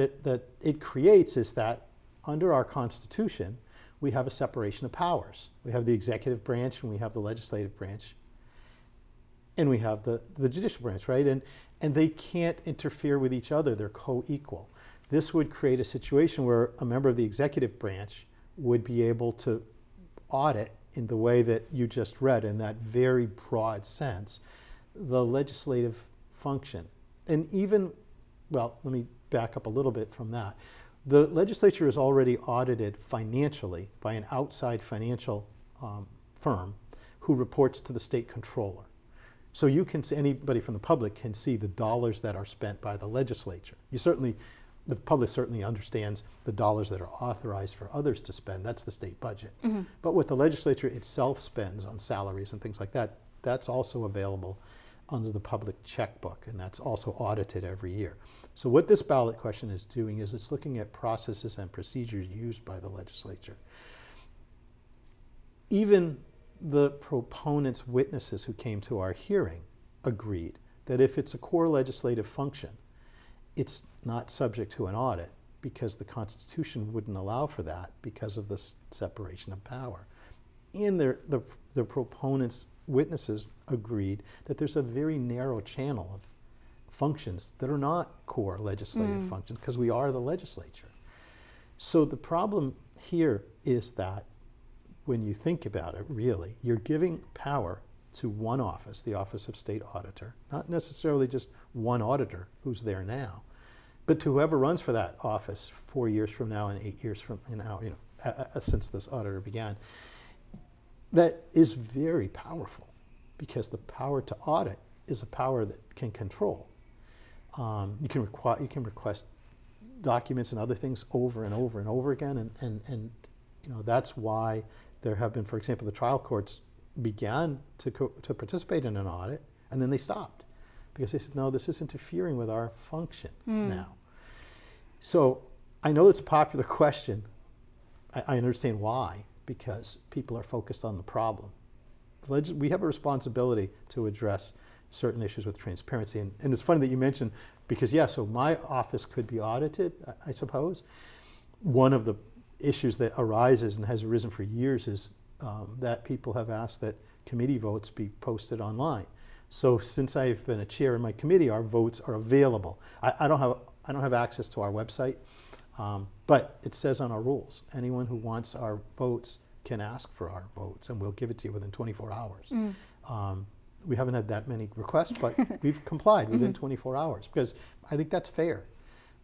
it creates is that under our Constitution, we have a separation of powers. We have the executive branch and we have the legislative branch. And we have the judicial branch, right? And they can't interfere with each other. They're co-equal. This would create a situation where a member of the executive branch would be able to audit in the way that you just read, in that very broad sense, the legislative function. And even, well, let me back up a little bit from that. The legislature is already audited financially by an outside financial firm who reports to the state controller. So you can see, anybody from the public can see the dollars that are spent by the legislature. The public certainly understands the dollars that are authorized for others to spend. That's the state budget. But what the legislature itself spends on salaries and things like that, that's also available under the public checkbook, and that's also audited every year. So what this ballot question is doing is it's looking at processes and procedures used by the legislature. Even the proponents' witnesses who came to our hearing agreed that if it's a core legislative function, it's not subject to an audit because the Constitution wouldn't allow for that because of the separation of power. And the proponents' witnesses agreed that there's a very narrow channel of functions that are not core legislative functions because we are the legislature. So the problem here is that when you think about it, really, you're giving power to one office, the Office of State Auditor, not necessarily just one auditor who's there now, but to whoever runs for that office 4 years from now and 8 years from now, since this auditor began, that is very powerful because the power to audit is a power that can control. You can request documents and other things over and over and over again, and that's why there have been, for example, the trial courts began to participate in an audit, and then they stopped because they said, no, this is interfering with our function now. So I know it's a popular question. I understand why, because people are focused on the problem. We have a responsibility to address certain issues with transparency. And it's funny that you mentioned, because so my office could be audited, I suppose. One of the issues that arises and has arisen for years is that people have asked that committee votes be posted online. So since I've been a chair in my committee, our votes are available. I don't have access to our website, but it says on our rules, anyone who wants our votes can ask for our votes, and we'll give it to you within 24 hours. We haven't had that many requests, but we've complied within 24 hours because I think that's fair.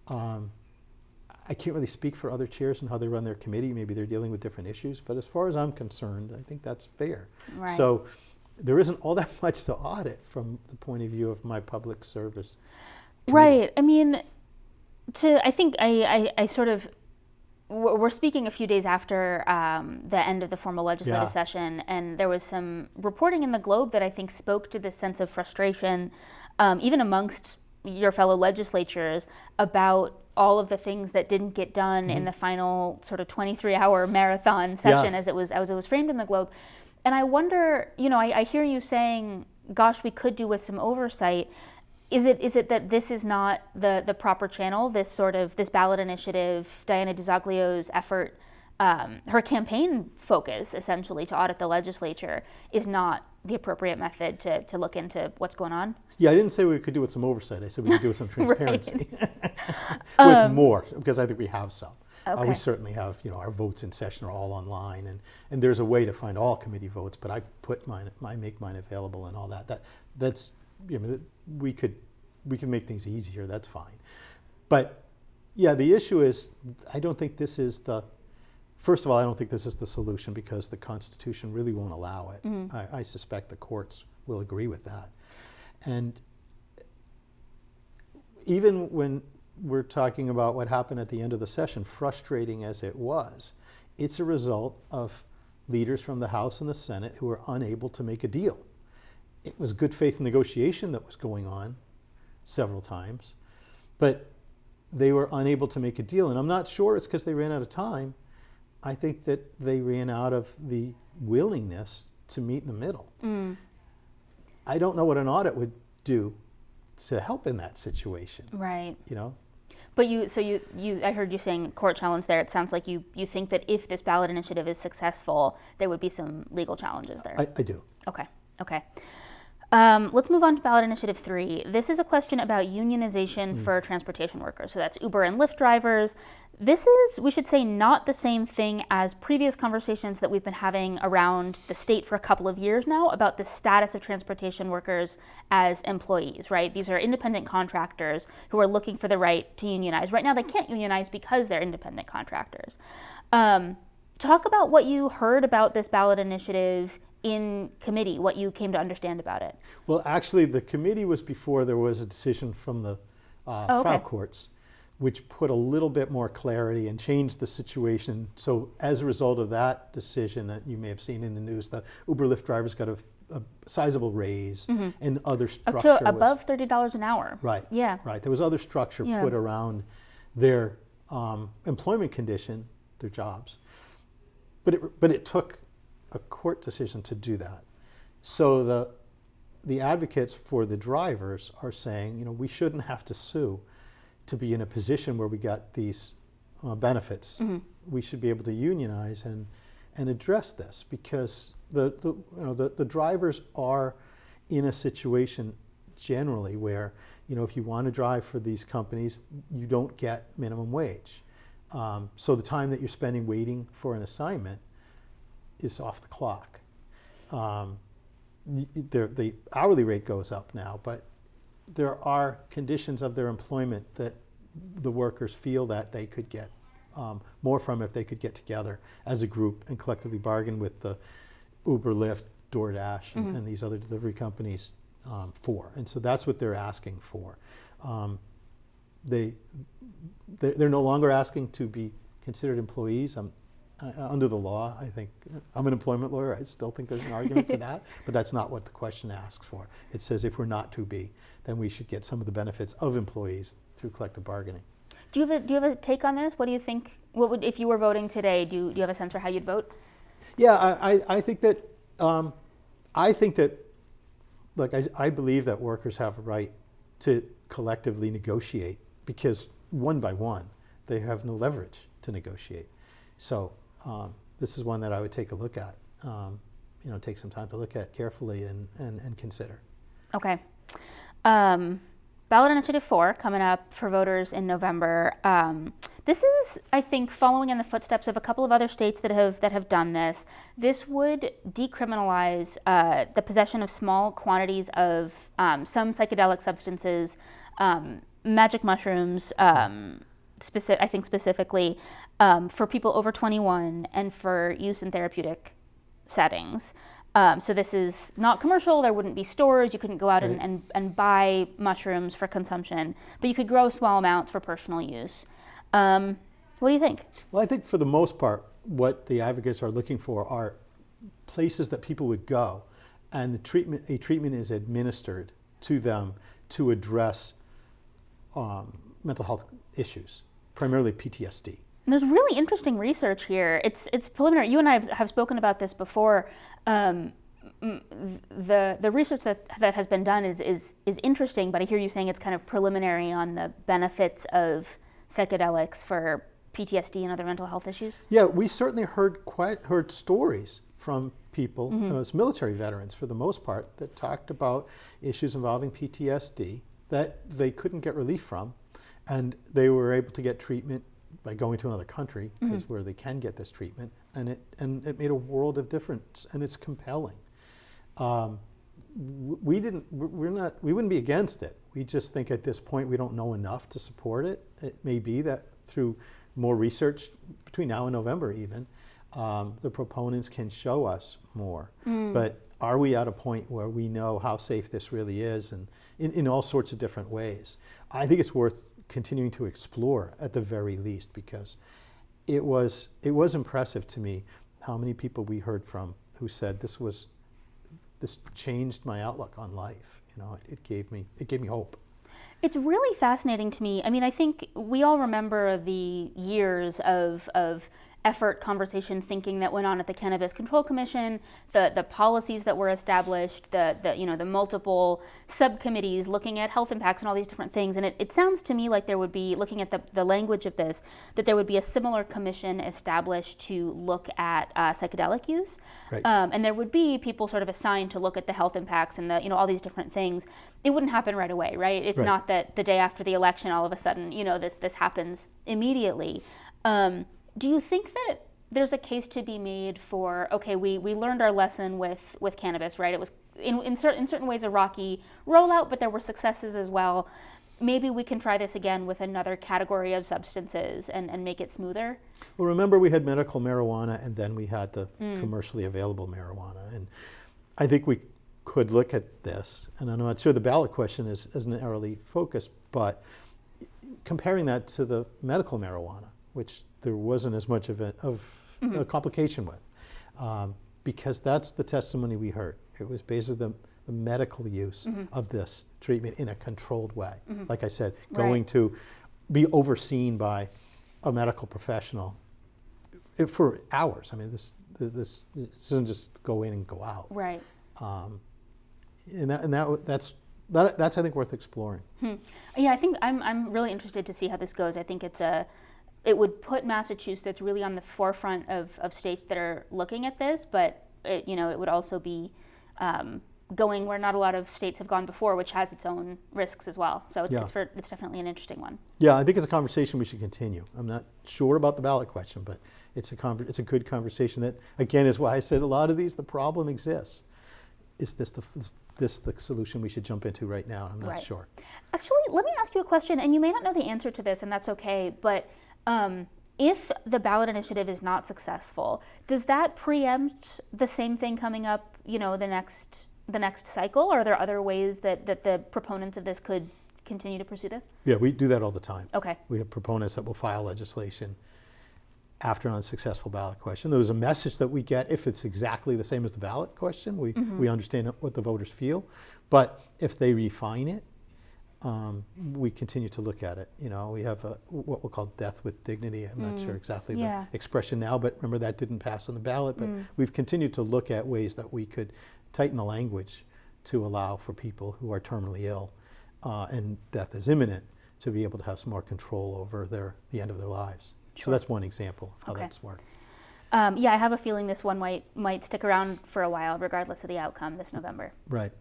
I can't really speak for other chairs and how they run their committee. Maybe they're dealing with different issues, but as far as I'm concerned, I think that's fair. Right. So there isn't all that much to audit from the point of view of my public service committee. Right. I mean, I think I sort of, we're speaking a few days after the end of the formal legislative session, and there was some reporting in the Globe that I think spoke to this sense of frustration, even amongst your fellow legislatures, about all of the things that didn't get done in the final sort of 23-hour marathon session as it was framed in the Globe. And I wonder, I hear you saying, gosh, we could do with some oversight. Is it that this is not the proper channel, this ballot initiative, Diana DiZoglio's effort, her campaign focus, essentially, to audit the legislature is not the appropriate method to look into what's going on? Yeah, I didn't say we could do with some oversight. I said we could do with some transparency. With more, because I think we have some. Okay. We certainly have, our votes in session are all online, and there's a way to find all committee votes, but I put mine, I make mine available and all that. That's, we could make things easier, that's fine. But yeah, the issue is, I don't think this is first of all, I don't think this is the solution because the Constitution really won't allow it. I suspect the courts will agree with that. And even when we're talking about what happened at the end of the session, frustrating as it was, it's a result of leaders from the House and the Senate who were unable to make a deal. It was good faith negotiation that was going on several times, but they were unable to make a deal. And I'm not sure it's because they ran out of time. I think that they ran out of the willingness to meet in the middle. I don't know what an audit would do to help in that situation. Right. But I heard you saying court challenge there. It sounds like you think that if this ballot initiative is successful, there would be some legal challenges there. I do. Okay. Let's move on to ballot initiative 3. This is a question about unionization for transportation workers. So that's Uber and Lyft drivers. This is, we should say, not the same thing as previous conversations that we've been having around the state for a couple of years now about the status of transportation workers as employees, right? These are independent contractors who are looking for the right to unionize. Right now they can't unionize because they're independent contractors. Talk about what you heard about this ballot initiative in committee, what you came to understand about it. Well, actually, the committee was before there was a decision from the trial courts, which put a little bit more clarity and changed the situation. So as a result of that decision that you may have seen in the news, the Uber Lyft drivers got a sizable raise, and other structure up to above $30 an hour. Right. Yeah. Right. There was other structure put around their employment condition, their jobs, but it took a court decision to do that. So the advocates for the drivers are saying, we shouldn't have to sue to be in a position where we got these benefits. We should be able to unionize and address this, because the drivers are in a situation generally where, if you want to drive for these companies, you don't get minimum wage. So the time that you're spending waiting for an assignment is off the clock. The hourly rate goes up now, but there are conditions of their employment that the workers feel that they could get more from if they could get together as a group and collectively bargain with the Uber, Lyft, DoorDash, and these other delivery companies for. And so that's what they're asking for. They're no longer asking to be considered employees. Under the law, I think, I'm an employment lawyer, I still think there's an argument for that, but that's not what the question asks for. It says if we're not to be, then we should get some of the benefits of employees through collective bargaining. Do you have a take on this? What do you think, if you were voting today, do you have a sense for how you'd vote? Yeah, I think that, look, I believe that workers have a right to collectively negotiate, because one by one, they have no leverage to negotiate. So this is one that I would take a look at, take some time to look at carefully and consider. Okay. Ballot Initiative 4 coming up for voters in November. This is, I think, following in the footsteps of a couple of other states that have done this. This would decriminalize the possession of small quantities of some psychedelic substances, magic mushrooms, I think specifically for people over 21 and for use in therapeutic settings. So this is not commercial. There wouldn't be stores. You couldn't go out and buy mushrooms for consumption, but you could grow small amounts for personal use. What do you think? Well, I think for the most part, what the advocates are looking for are places that people would go, and a treatment is administered to them to address mental health issues, primarily PTSD. And there's really interesting research here. It's preliminary. You and I have spoken about this before. The research that has been done is interesting, but I hear you saying it's kind of preliminary on the benefits of psychedelics for PTSD and other mental health issues. Yeah, we certainly heard stories from people, as military veterans for the most part, that talked about issues involving PTSD that they couldn't get relief from, and they were able to get treatment by going to another country, because where they can get this treatment, and it made a world of difference, and it's compelling. We wouldn't be against it. We just think at this point we don't know enough to support it. It may be that through more research between now and November even, the proponents can show us more. But are we at a point where we know how safe this really is, and in all sorts of different ways? I think it's worth continuing to explore at the very least, because it was impressive to me how many people we heard from who said this changed my outlook on life. You know, it gave me hope. It's really fascinating to me. I mean, I think we all remember the years of effort, conversation, thinking that went on at the Cannabis Control Commission, the policies that were established, the multiple subcommittees looking at health impacts and all these different things. And it sounds to me like there would be, looking at the language of this, that there would be a similar commission established to look at psychedelic use. Right. And there would be people sort of assigned to look at the health impacts and all these different things. It wouldn't happen right away, right? It's not that the day after the election, all of a sudden, this happens immediately. Do you think that there's a case to be made for, okay, we learned our lesson with cannabis, right? It was in certain ways a rocky rollout, but there were successes as well. Maybe we can try this again with another category of substances and make it smoother? Well, remember we had medical marijuana, and then we had the commercially available marijuana. And I think we could look at this, and I'm not sure the ballot question is narrowly focused, but comparing that to the medical marijuana, which there wasn't as much of a complication with, because that's the testimony we heard. It was basically the medical use of this treatment in a controlled way. Like I said, going to be overseen by a medical professional for hours. I mean, this doesn't just go in and go out. Right. That's I think worth exploring. Yeah, I think I'm really interested to see how this goes. I think it would put Massachusetts really on the forefront of states that are looking at this, but it would also be going where not a lot of states have gone before, which has its own risks as well. So it's definitely an interesting one. Yeah, I think it's a conversation we should continue. I'm not sure about the ballot question, but it's a good conversation that, again, is why I said a lot of these, the problem exists. Is this the solution we should jump into right now? And I'm not sure. Actually, let me ask you a question, and you may not know the answer to this, and that's okay, but if the ballot initiative is not successful, does that preempt the same thing coming up, the next cycle? Or are there other ways that the proponents of this could continue to pursue this? Yeah, we do that all the time. Okay. We have proponents that will file legislation after an unsuccessful ballot question. There's a message that we get if it's exactly the same as the ballot question. We understand what the voters feel, but if they refine it, we continue to look at it. We have what we'll call death with dignity. I'm not sure exactly the expression now, but remember that didn't pass on the ballot. But we've continued to look at ways that we could tighten the language to allow for people who are terminally ill and death is imminent to be able to have some more control over the end of their lives. Sure. So that's one example of how that's worked. I have a feeling this one might stick around for a while, regardless of the outcome this November. Right.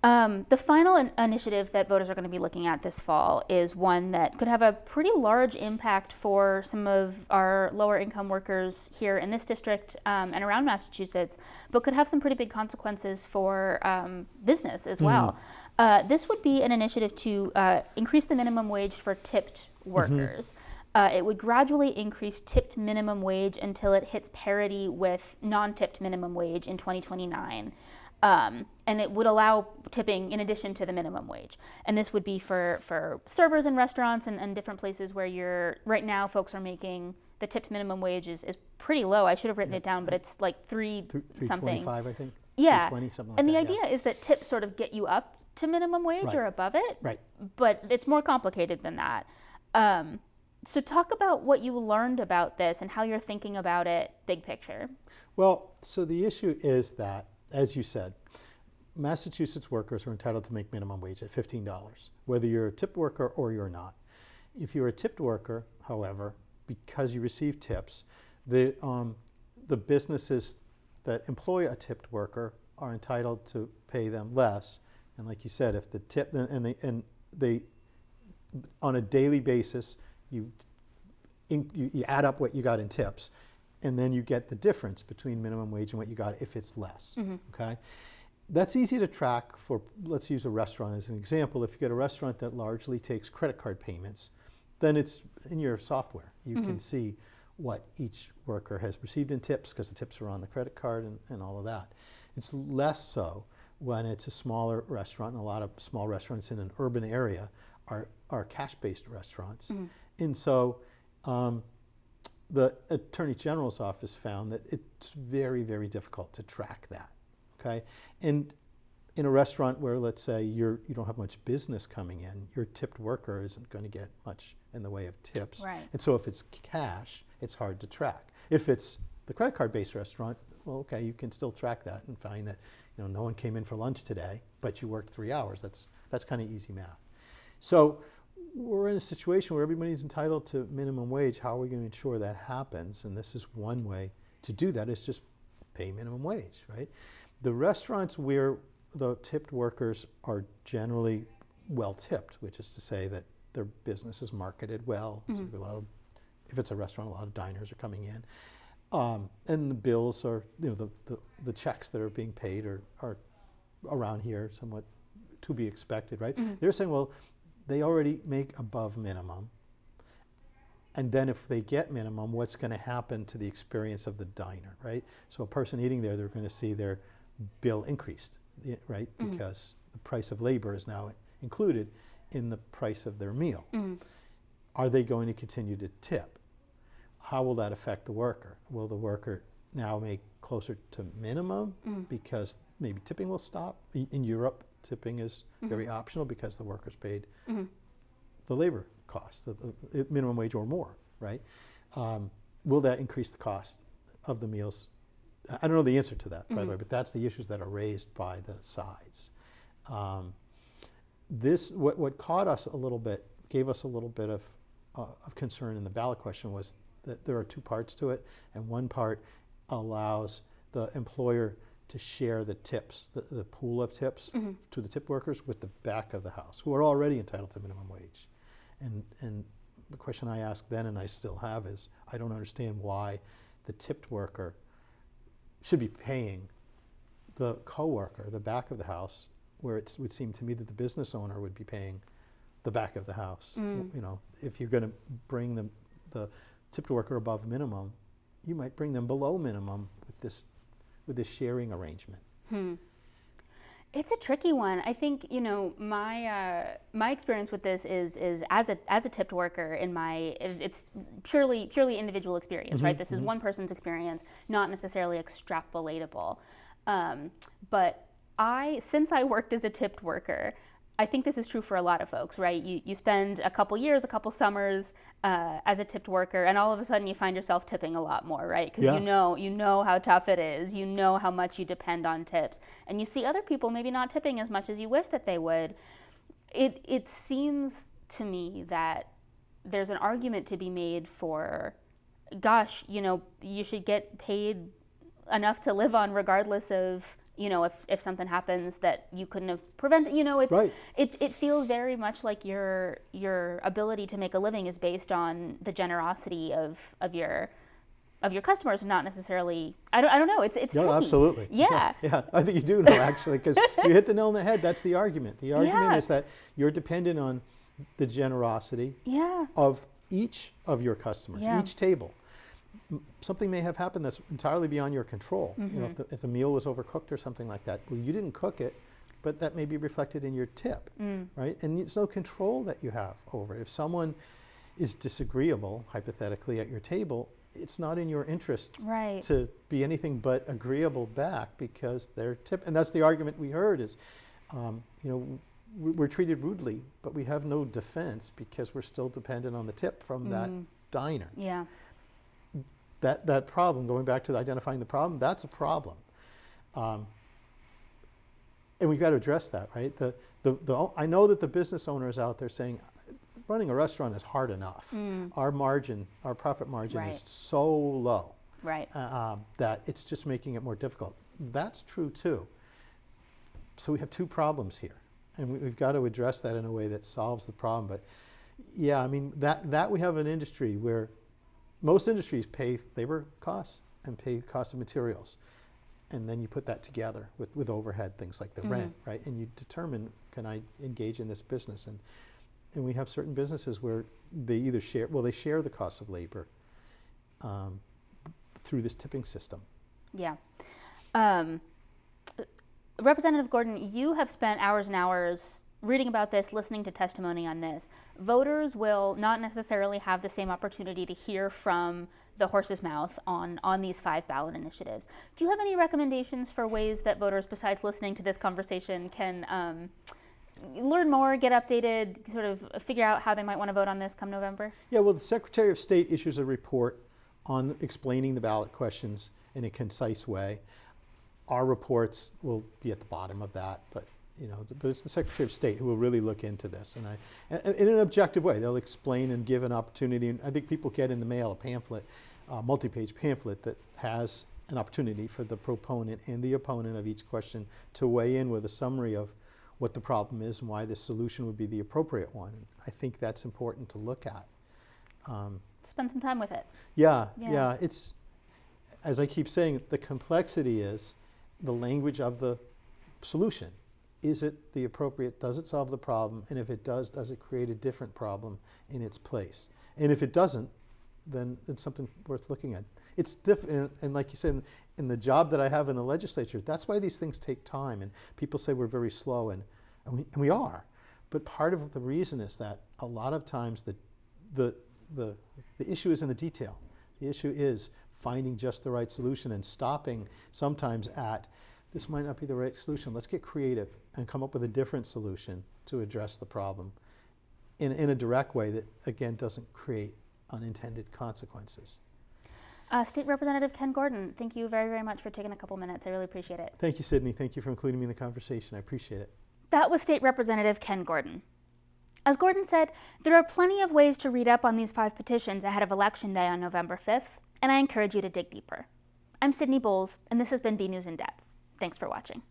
The final initiative that voters are going to be looking at this fall is one that could have a pretty large impact for some of our lower income workers here in this district and around Massachusetts, but could have some pretty big consequences for business as well. This would be an initiative to increase the minimum wage for tipped workers. It would gradually increase tipped minimum wage until it hits parity with non-tipped minimum wage in 2029. And it would allow tipping in addition to the minimum wage. And this would be for servers in restaurants and different places where right now folks are making the tipped minimum wage is pretty low. I should have written it down, but it's like three something. $3.25, I think. Yeah. $3.20, something like and that. The idea is that tips sort of get you up to minimum wage or above it. Right. But it's more complicated than that. So talk about what you learned about this and how you're thinking about it big picture. Well, so the issue is that, as you said, Massachusetts workers are entitled to make minimum wage at $15, whether you're a tipped worker or you're not. If you're a tipped worker, however, because you receive tips, the businesses that employ a tipped worker are entitled to pay them less. And like you said, if the tip and they on a daily basis, you you add up what you got in tips, and then you get the difference between minimum wage and what you got if it's less, okay? That's easy to track for, let's use a restaurant as an example. If you get a restaurant that largely takes credit card payments, then it's in your software. You can see what each worker has received in tips because the tips are on the credit card and all of that. It's less so when it's a smaller restaurant, and a lot of small restaurants in an urban area are cash-based restaurants. And so the Attorney General's office found that it's very, very difficult to track that, okay? And in a restaurant where, let's say, you don't have much business coming in, your tipped worker isn't going to get much in the way of tips. Right. And so if it's cash, it's hard to track. If it's the credit card-based restaurant, well, okay, you can still track that and find that, you know, no one came in for lunch today, but you worked 3 hours. That's kind of easy math. So we're in a situation where everybody's entitled to minimum wage. How are we going to ensure that happens? And this is one way to do that, is just pay minimum wage, right? The restaurants where the tipped workers are generally well tipped, which is to say that their business is marketed well. So if it's a restaurant, a lot of diners are coming in. And the bills are, you know, the checks that are being paid are around here, somewhat to be expected, right? They're saying, well, they already make above minimum. And then if they get minimum, what's going to happen to the experience of the diner, right? So a person eating there, they're going to see their bill increased, right? Because the price of labor is now included in the price of their meal. Are they going to continue to tip? How will that affect the worker? Will the worker now make closer to minimum because maybe tipping will stop? In Europe, tipping is very optional because the worker's paid the labor cost, the minimum wage or more, right? Will that increase the cost of the meals? I don't know the answer to that, by the way, but that's the issues that are raised by the sides. What caught us a little bit, gave us a little bit of concern in the ballot question was that there are two parts to it, and one part allows the employer to share the tips, the pool of tips to the tip workers with the back of the house, who are already entitled to minimum wage. And the question I asked then, and I still have, is I don't understand why the tipped worker should be paying the co-worker, the back of the house, where it would seem to me that the business owner would be paying the back of the house. You know, if you're going to bring the tipped worker above minimum, you might bring them below minimum with this sharing arrangement. It's a tricky one. I think, you know, my experience with this is as a tipped worker it's purely individual experience, right? This is one person's experience, not necessarily extrapolatable. But since I worked as a tipped worker, I think this is true for a lot of folks, right? You spend a couple years, a couple summers as a tipped worker, and all of a sudden you find yourself tipping a lot more, right? Because you know how tough it is. You know how much you depend on tips. And you see other people maybe not tipping as much as you wish that they would. It seems to me that there's an argument to be made for, gosh, you know, you should get paid enough to live on regardless of, you know, if something happens that you couldn't have prevented, you know, it feels very much like your ability to make a living is based on the generosity of your customers, not necessarily. I don't know. It's tricky. Absolutely. Yeah. Yeah. I think you do know, actually, because you hit the nail on the head. That's the argument. The argument is that you're dependent on the generosity of each of your customers, each table. Something may have happened that's entirely beyond your control. You know, if the meal was overcooked or something like that, well, you didn't cook it, but that may be reflected in your tip, right? And there's no control that you have over it. If someone is disagreeable, hypothetically, at your table, it's not in your interest to be anything but agreeable back because they're tip. And that's the argument we heard is, you know, we're treated rudely, but we have no defense because we're still dependent on the tip from that diner. Yeah. That problem, going back to identifying the problem, that's a problem. And we've got to address that, right? I know that the business owner is out there saying, running a restaurant is hard enough. Our profit margin is so low that it's just making it more difficult. That's true too. So we have two problems here. And we've got to address that in a way that solves the problem. But yeah, I mean, that we have an industry where most industries pay labor costs and pay cost of materials. And then you put that together with overhead, things like the rent, right? And you determine, can I engage in this business? And we have certain businesses where they either share, they share the cost of labor through this tipping system. Yeah. Representative Gordon, you have spent hours and hours reading about this, listening to testimony on this. Voters will not necessarily have the same opportunity to hear from the horse's mouth on these 5 ballot initiatives. Do you have any recommendations for ways that voters, besides listening to this conversation, can learn more, get updated, sort of figure out how they might want to vote on this come November? Yeah, well, the Secretary of State issues a report on explaining the ballot questions in a concise way. Our reports will be at the bottom of that, but it's the Secretary of State who will really look into this, and in an objective way. They'll explain and give an opportunity. And I think people get in the mail a pamphlet, multi-page pamphlet that has an opportunity for the proponent and the opponent of each question to weigh in with a summary of what the problem is and why this solution would be the appropriate one. And I think that's important to look at. Spend some time with it. Yeah. It's, as I keep saying, the complexity is the language of the solution. Is it the appropriate, does it solve the problem? And if it does it create a different problem in its place? And if it doesn't, then it's something worth looking at. It's different, and like you said, in the job that I have in the legislature, that's why these things take time. And people say we're very slow, and we are. But part of the reason is that a lot of times the issue is in the detail. The issue is finding just the right solution and stopping sometimes at, this might not be the right solution. Let's get creative and come up with a different solution to address the problem in a direct way that, again, doesn't create unintended consequences. State Representative Ken Gordon, thank you very, very much for taking a couple minutes. I really appreciate it. Thank you, Sydney. Thank you for including me in the conversation. I appreciate it. That was State Representative Ken Gordon. As Gordon said, there are plenty of ways to read up on these 5 petitions ahead of Election Day on November 5th, and I encourage you to dig deeper. I'm Sydney Bowles, and this has been BNews In Depth. Thanks for watching.